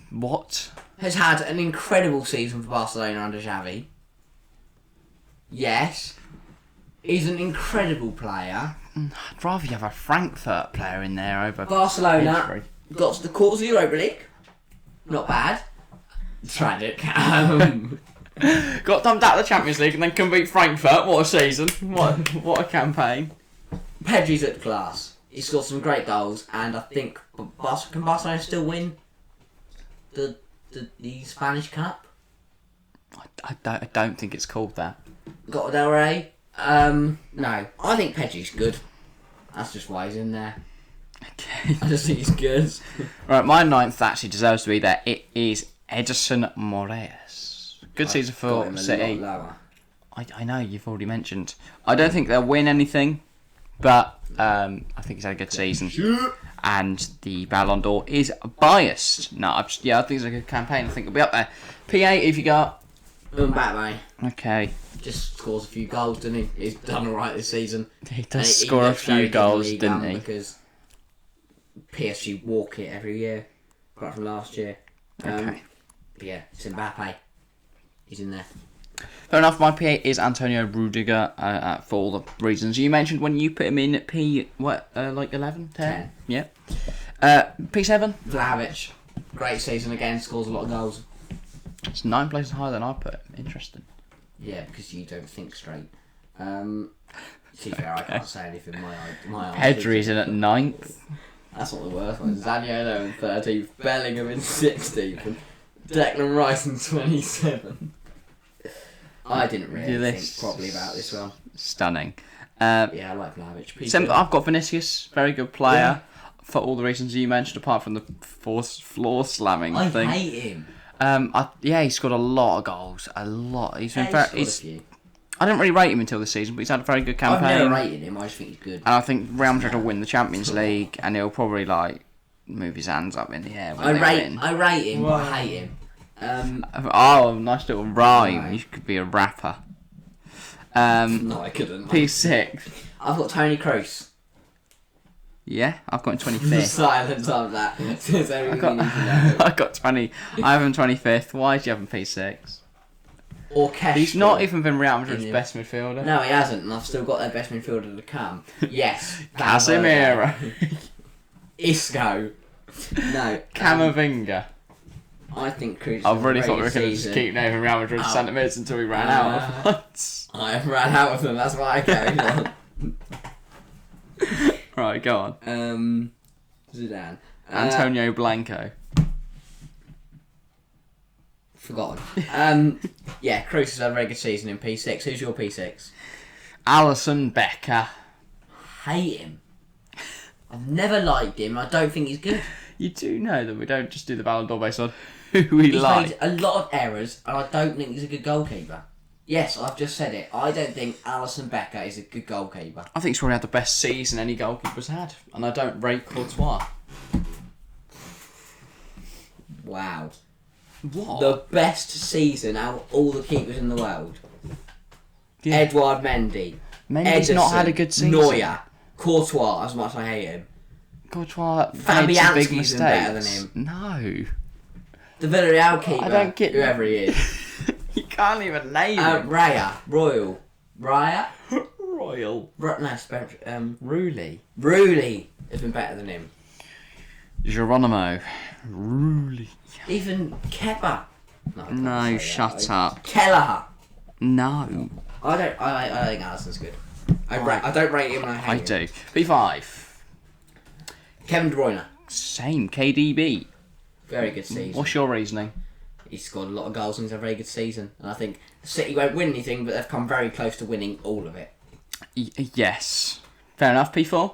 What? Has had an incredible season for Barcelona under Xavi. Yes. He's an incredible player. I'd rather you have a Frankfurt player in there over Barcelona Pedri. got to the quarters of the Europa League. Not bad. Tragic. Got dumped out of the Champions League and then can beat Frankfurt. What a season. What a campaign. Pedri's at class. He scored some great goals, and I think can Barcelona still win the Spanish Cup? I don't think it's called that. Got Del Rey? No. I think Pedri's good. That's just why he's in there. Okay. I just think he's good. Right, my ninth actually deserves to be there. It is Edison Moraes. Good season for City. I know, you've already mentioned. I don't think they'll win anything, but I think he's had a good season. And the Ballon d'Or is biased. No, I think it's a good campaign. I think it'll be up there. P8 if you got... Mbappe. Okay. Just scores a few goals, doesn't he? He's done alright this season. He does score a few goals, didn't he? Because PSG walk it every year, apart from last year. Okay. Yeah, it's Mbappe. He's in there. Fair enough, my P8 is Antonio Rudiger for all the reasons you mentioned when you put him in at P, like 11? 10? Yeah. P7? Vlahovic. Great season again, scores a lot of goals. It's 9 places higher than I put him. Interesting. Yeah, because you don't think straight. To be fair, I can't say anything. My Pedri's in at 9th. That's not the worst one. Zaniolo in 13th, Bellingham in 16th, and Declan Rice in 27th. I didn't really think properly about this one. Stunning. Yeah, I like Vlahovic. I've got Vinicius, very good player, for all the reasons you mentioned, apart from the floor slamming thing. I hate him. He scored a lot of goals. A lot. He's been Scored a few. I didn't really rate him until this season, but he's had a very good campaign. I've never rated him, I just think he's good. And I think Real Madrid will win the Champions League, and he'll probably move his hands up in the air when they win. I rate him, but I hate him. Nice little rhyme. No. You could be a rapper. No, I couldn't. P6. I've got Tony Kroos. Yeah, I've got him The 25th. silence of that says everything you need to know. I got 20. I have him 25th. Why do you have him P6? Orchestral. He's not even been Real Madrid's In best midfielder. No, he hasn't, and I've still got their best midfielder to come. Yes. Casemiro. Isco. No. Camavinga. I think Cruz. I really thought we were going to just keep naming Real Madrid's centre mids until we ran out of ones. I have ran out of them, that's why I carried on. Right, go on. Zidane. Antonio Blanco. Forgotten. Yeah, Cruz has had a very good season in P6. Who's your P6? Alisson Becker. Hate him. I've never liked him. I don't think he's good. You do know that we don't just do the Ballon d'Or based on who we He's like. made a lot of errors, and I don't think he's a good goalkeeper. Yes, I've just said it. I don't think Alisson Becker is a good goalkeeper. I think he's probably had the best season any goalkeeper's had, and I don't rate Courtois. Wow. What? The best season out of all the keepers in the world. Yeah. Edouard Mendy. Mendy's not had a good season. Neuer. Courtois, as much as I hate him. Courtois made some big Fabianski's mistakes. better than him. No. The Villarreal keeper. I don't get whoever he is. You can't even name him. Raya. Royal. Raya? Royal. No, Spanish. Rulli. Rulli has been better than him. Geronimo. Rulli. Even Kepa. No, shut up. Kelleher. No. I think Alisson's good. I don't rate him and I hate him. do. B5. Kevin De Bruyne. Same. KDB. Very good season. What's your reasoning? He's scored a lot of goals and he's had a very good season. And I think City won't win anything, but they've come very close to winning all of it. Yes. Fair enough, P4.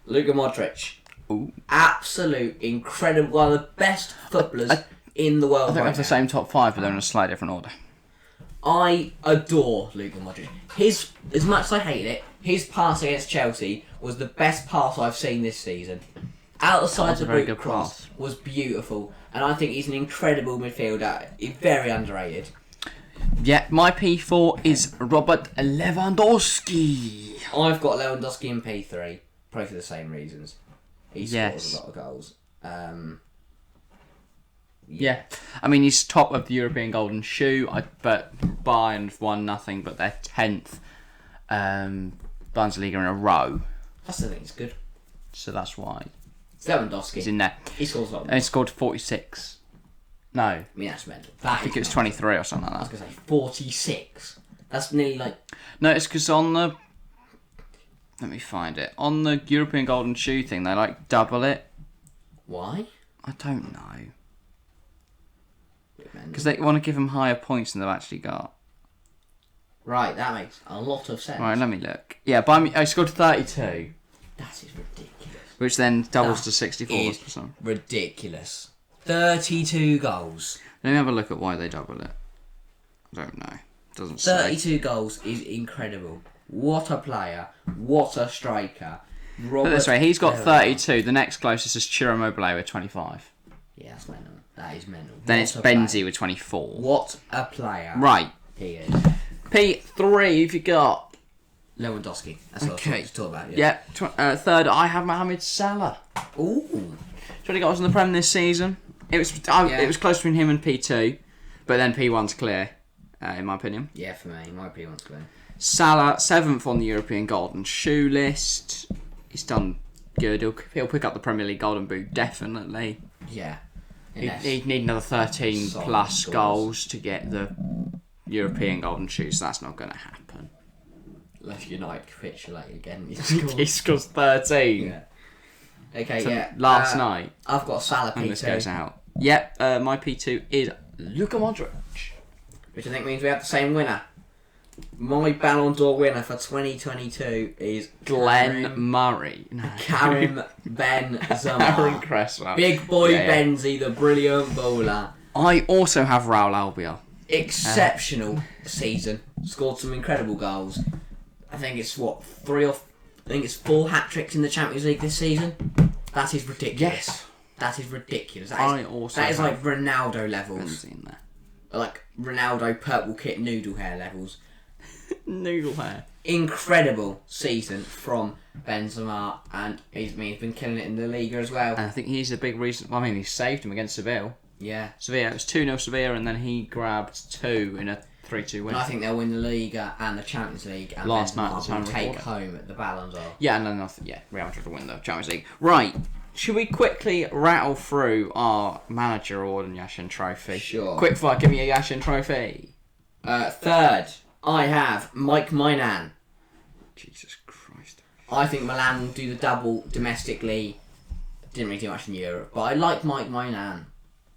Luka Modric. Ooh. Absolute, incredible, one of the best footballers in the world I think right it's the now. same top 5, but they're in a slightly different order. I adore Luka Modric. As much as I hate it, his pass against Chelsea was the best pass I've seen this season. Outside the boot cross was beautiful, and I think he's an incredible midfielder. He's very underrated. Yeah, my P4 is Robert Lewandowski. I've got Lewandowski in P3, probably for the same reasons. He scores a lot of goals. Yeah, I mean he's top of the European Golden Shoe. But Bayern have won nothing but their 10th Bundesliga in a row. I still think he's good. So that's why It's Lewandowski. he's in there. He scores a lot. And he scored 46. No, I mean, that's mental. I think it was 23 or something I like was that. going to say 46. That's nearly like... No, it's because on the... Let me find it. On the European Golden Shoe thing, they like double it. Why? I don't know. Because they want to give him higher points than they've actually got. Right, that makes a lot of sense. Right, let me look. Yeah, by me, I scored 32, That is ridiculous. which then doubles That to 64. is For some. ridiculous. 32 goals. Let me have a look at why they double it. I don't know. Doesn't say. 32 goals is incredible. What a player. What a striker. Put it this way, he's got 32. The next closest is Chiro Mobley with 25. Yeah, that's mental. That is mental. Then What it's a Benzi player. with 24. What a player. Right. He is. P3, if you got. Lewandowski. That's what I Okay. was talking about. Yeah, third, I have Mohamed Salah. Ooh. 20 goals in the Prem this season. It was close between him and P2, but then P1's clear, in my opinion. Yeah, for me. My opinion's clear. Salah, 7th on the European Golden Shoe list. He's done good. He'll pick up the Premier League Golden Boot, definitely. Yeah. He'd need another 13 Solid plus scores. goals to get the European Golden Shoe, so that's not going to happen. Unless United capitulate again. He scores 13 Yeah. Okay, last night, I've got Salah and this P2, goes out. Yep, my P2 is Luka Modric. which I think means we have the same winner. My Ballon d'Or winner for 2022 is Glenn Murray. No. Karim Benzema. Aaron Cresswell. Big boy Yeah, yeah. Benzi, the brilliant bowler. I also have Raul Albiol. Exceptional season. Scored some incredible goals. I think it's what, 4 hat tricks in the Champions League this season. That is ridiculous. Yes. That is ridiculous. I also that is have like Ronaldo levels. Benzi in there. Like Ronaldo purple kit noodle hair levels. Noodle hair. incredible season from Benzema, and he's been killing it in the Liga as well. And I think he's a big reason. I mean, he saved him against Seville. Yeah. Sevilla, it was 2-0 Sevilla, and then he grabbed 2 in a 3-2 win. And I think they'll win the Liga and the Champions League, and Last night, Benzema will take home at the Ballon d'Or. Yeah, and then Real Madrid will win the Champions League. Right, should we quickly rattle through our manager award and Yashin Trophy? Sure. Quick fire, give me a Yashin Trophy. Third, I have Mike Moynihan. Jesus Christ. I think Milan will do the double domestically. Didn't really do much in Europe, but I like Mike Moynihan.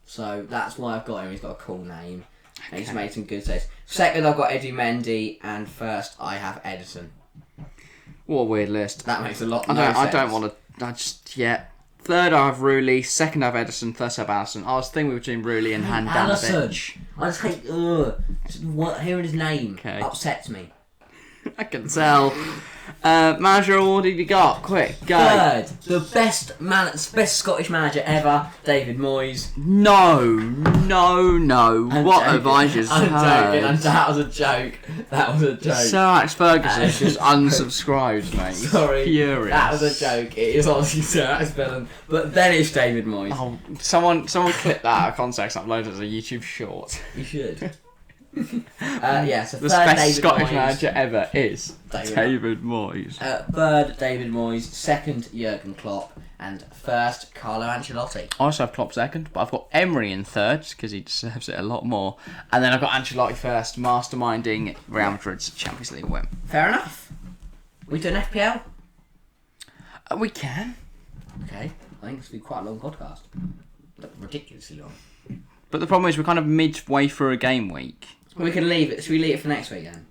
So that's why I've got him. He's got a cool name. And he's made some good saves. Second, I've got Eddie Mendy. And first, I have Edison. What a weird list. That makes a lot of sense. sense. I don't want to... Third, I have Rooley. Second, I have Edison. Third, I have Allison. I was thinking between Rooley and Handanovic. I just hate... hearing his name upsets me. I can tell. Manager award, have you got? Quick, go. Third, the best Scottish manager ever, David Moyes. No. What have I just I'm heard? joking. That was a joke. Sir Alex Ferguson just unsubscribed, mate. Sorry. Furious. That was a joke. It is obviously Sir Alex Ferguson, but then it's David Moyes. Oh, someone clip that out of context and upload it as a YouTube short. You should. So the third, best David Scottish Moyes. manager ever is David Moyes. Third, David Moyes. Second, Jurgen Klopp. And first, Carlo Ancelotti. I also have Klopp second, but I've got Emery in third because he deserves it a lot more. And then I've got Ancelotti first, masterminding Real Madrid's Champions League win. Fair enough. We do an FPL? We can. Okay. I think this will be quite a long podcast. Ridiculously long. But the problem is we're kind of midway through a game week. We can leave it. Should we leave it for next week then?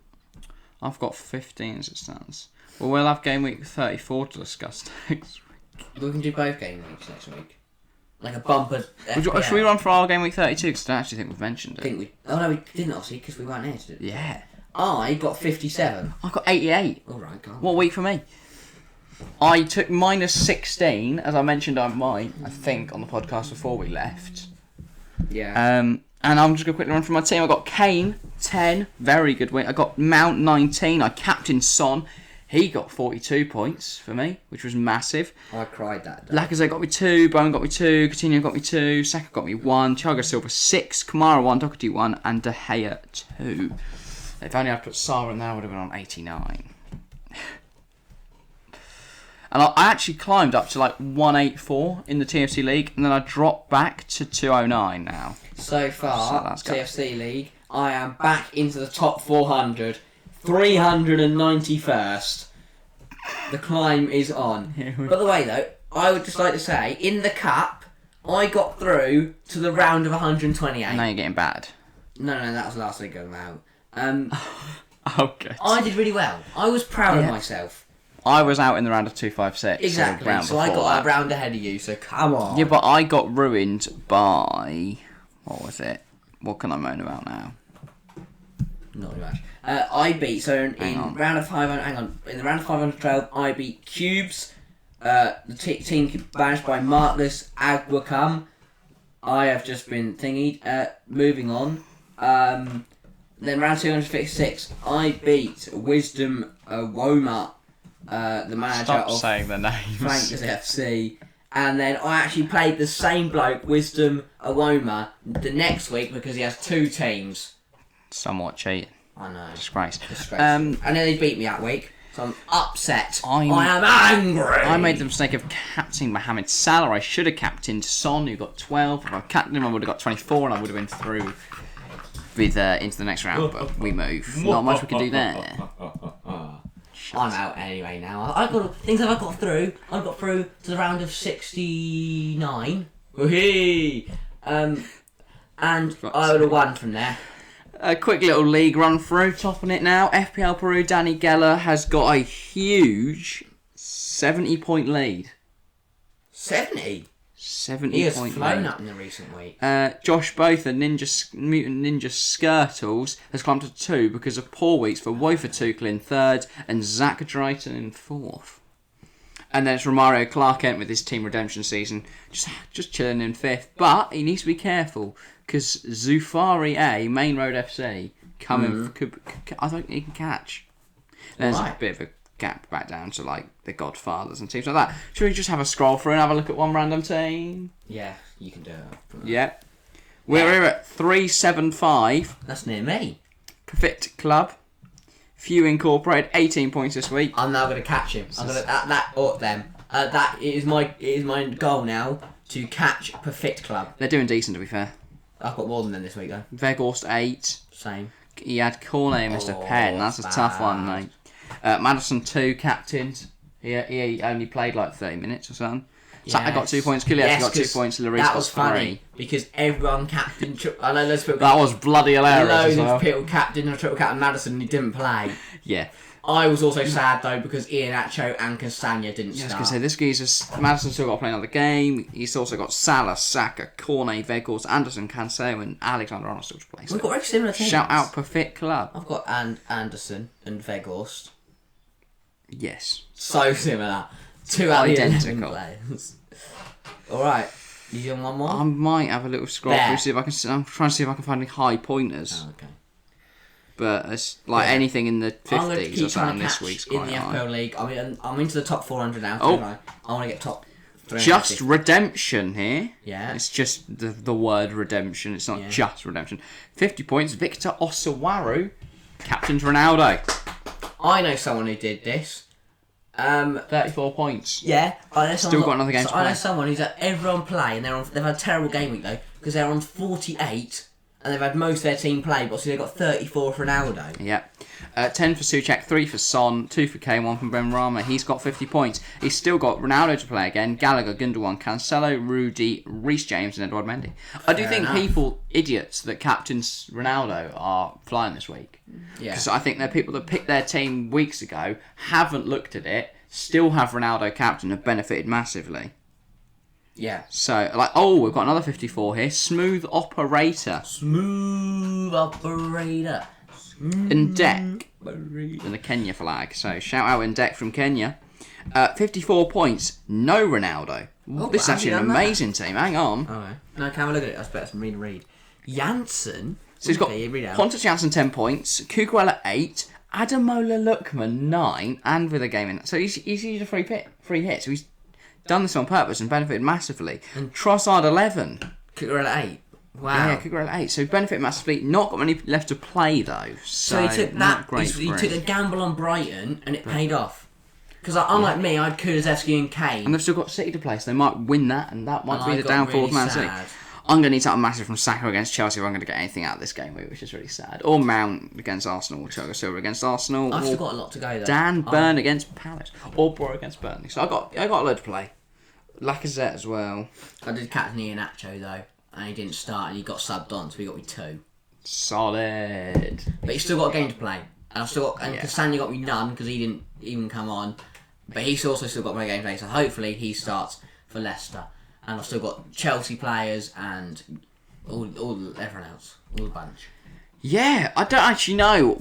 I've got 15 as it stands. Well, we'll have game week 34 to discuss next week. We can do both game weeks next week. Like a bumper FPL. Should we run for our game week 32? Because I don't actually think we've mentioned it. Oh no, we didn't obviously because we weren't here to do it. Yeah. I got 57. I got 88. Alright, go on. What week for me? I took minus 16, as I mentioned I might, I think, on the podcast before we left. Yeah. And I'm just going to quickly run through my team. I got Kane, 10, very good win. I got Mount, 19. I captained Son. He got 42 points for me, which was massive. I cried that day. Lacazette got me 2, Bowen got me 2, Coutinho got me 2, Saka got me 1, Thiago Silva 6, Kamara 1, Doherty 1, and De Gea 2. If only I'd put Sarah in there, I would have been on 89. And I actually climbed up to like 184 in the TFC League, and then I dropped back to 209 now. So far, TFC League, I am back into the top 400, 391st. The climb is on. By the way, though, I would just like to say, in the cup, I got through to the round of 128. Now you're getting bad. No, that was last week going out. Okay. I did really well. I was proud of myself. I was out in the round of 256. Exactly, so I got a round ahead of you, so come on. Yeah, but I got ruined by... What was it? What can I moan about now? Not very much. I beat, so in round of 500, in the round of 512, I beat Cubes, the team managed by Martless Agwakam. I have just been thingied. Moving on. Then round 256, I beat Wisdom Woma, the manager of saying the names. Flankers FC. And then I actually played the same bloke, Wisdom Awoma, the next week because he has 2 teams. Somewhat cheating. I know. Disgrace. And then he beat me that week, so I'm upset. I am angry. I made the mistake of captaining Mohamed Salah. I should have captained Son, who got 12. If I captained him, I would have got 24, and I would have been through with into the next round. But we move. Not much we can do there. I'm out anyway now. I got things that I got through. I got through to the round of 69. Whee! And I would have won from there. A quick little league run through, topping it now. FPL Peru, Danny Geller has got a huge 70-point lead. 70? 70 he has point flown lead. up in the recent week. Josh Botha, Mutant Ninja Skirtles, has climbed to 2 because of poor weeks for Wofa Tuchel in 3rd and Zach Drayton in 4th. And then it's Romario Clark-Kent with his team redemption season, just chilling in 5th. But he needs to be careful because Zufari A, Main Road FC, coming. I think he can catch. There's a bit of a gap back down to like the Godfathers and teams like that. Should we just have a scroll through and have a look at one random team? Yeah, you can do it. Yeah. We're here at 375. That's near me. Perfect Club. Few Incorporated, 18 points this week. I'm now going to catch him. I'm going to that up them. That is my goal now, to catch Perfect Club. They're doing decent, to be fair. I've got more than them this week though. Weghorst 8. Same. He had Cornet, Mr. Penn. That's a tough one, mate. Madison 2 captains. He only played like 30 minutes or something. Saka got 2 points. Kilian got 2 points. Lloris got 3. Funny because everyone captained. I know loads of people. That was bloody hilarious. Loads of people captained or triple captained Madison and he didn't play. Yeah. I was also sad though because Iheanacho and Castagna didn't start. I was going to say, this geezer's Madison still got to play another game. He's also got Salah, Saka, Cornet, Weghorst, Anderson, Cancelo, and Alexander Arnold still to play. We've got very similar teams. Shout out Perfect Club. I've got Anderson and Weghorst. Yes. So similar. 2 identical players. Alright. You doing one more? I might have a little scroll through, see if I can. I'm trying to see if I can find any high pointers. Oh, okay. But it's like anything in the 50s or something this week's in quite the high. FPL League. I mean, I'm into the top 400 now. I want to get top 350. Just redemption here. Yeah. It's just the word redemption. It's not just redemption. 50 points. Victor Osawaru, captain's Ronaldo. I know someone who did this. 34 points. Yeah. Still got another game to play. I know someone who's at everyone play and they've had a terrible game week though because they're on 48 and they've had most of their team play, but so they've got 34 for Ronaldo. Yeah. 10 for Souček, 3 for Son, 2 for Kane, 1 for Benrahma. He's got 50 points. He's still got Ronaldo to play again, Gallagher, Gundogan, Cancelo, Rudy, Reece James and Edouard Mendy. I do think people, idiots that captains Ronaldo, are flying this week. Yeah. Because I think they're people that picked their team weeks ago, haven't looked at it, still have Ronaldo captain, have benefited massively. Yeah. So, we've got another 54 here. Smooth Operator. Ndek. And the Kenya flag. So, shout out Ndek from Kenya. 54 points. No Ronaldo. This is actually an amazing team. Hang on. Alright. No, can we look at it? I expect some read. Janssen. So, he's got Pontus Janssen 10 points. Cucurella 8. Adamola Lookman 9. And with a game in. So, he's used a free hit. So, he's done this on purpose and benefited massively. And Trossard 11. Cucurella 8. Wow. Yeah, Cucurella 8. So benefited massively. Not got many left to play though. So he took that. He took a gamble on Brighton and it paid off. Because unlike me, I had Kulusevski and Kane. And they've still got City to play, so they might win that, and that might be the downfall of Man City. I'm going to need something massive from Saka against Chelsea if I'm going to get anything out of this game, which is really sad. Or Mount against Arsenal, or Thiago Silva against Arsenal. I've still got a lot to go though. Dan Burn against Palace, or Borough against Burnley. So I got a load to play. Lacazette as well. I did captain Iheanacho though, and he didn't start, and he got subbed on, so he got me 2. Solid. But he's still got a game to play, and Castagna got me none because he didn't even come on. But he's also still got my game to play, so hopefully he starts for Leicester. And I've still got Chelsea players and all everyone else, all the bunch. Yeah, I don't actually know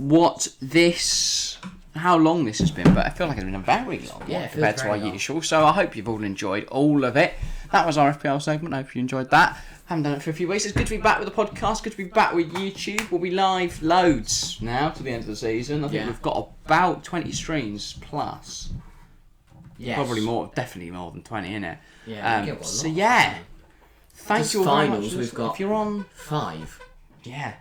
how long this has been, but I feel like it's been a very long one compared to our usual. So I hope you've all enjoyed all of it. That was our FPL segment. I hope you enjoyed that. Haven't done it for a few weeks. It's good to be back with the podcast. Good to be back with YouTube. We'll be live loads now to the end of the season. I think we've got about 20 streams plus. Yes. Probably more, definitely more than 20, innit? Yeah. So yeah. Thank you all very much. We've got if you're on 5. Yeah.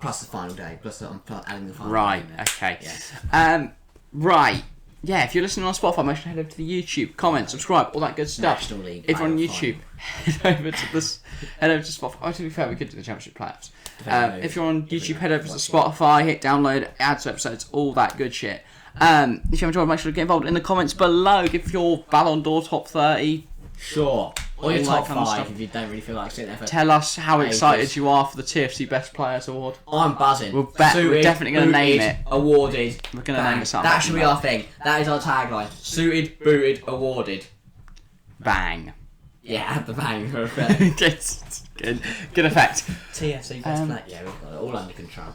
Plus the final day. Plus I'm adding the final day. Right, okay. Yeah. Right. Yeah, if you're listening on Spotify, make sure to head over to the YouTube, comment, subscribe, all that good stuff. National League. If you're on YouTube, head over to Spotify. Oh, to be fair, we could do the Championship playoffs. If you're on YouTube, head over to Spotify, hit download, add to episodes, all that good shit. If you enjoyed, make sure to get involved in the comments below. Give your Ballon d'Or top 30. Sure. Or your top 5 if you don't really feel like sitting there for Tell us how excited you are for the TFC Best Players Award. I'm buzzing. We're definitely going to name it. Awarded. We're going to name it something. That should be our thing. That is our tagline. Suited, booted, awarded. Bang. Yeah, add the bang for Good effect. TFC Best Player. Yeah, we've got it all under control.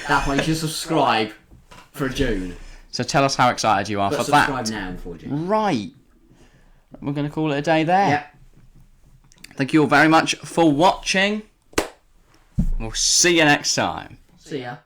That one, you should subscribe for June. So tell us how excited you are for that. Subscribe now before June. Right. We're going to call it a day there. Yeah. Thank you all very much for watching. We'll see you next time. See ya.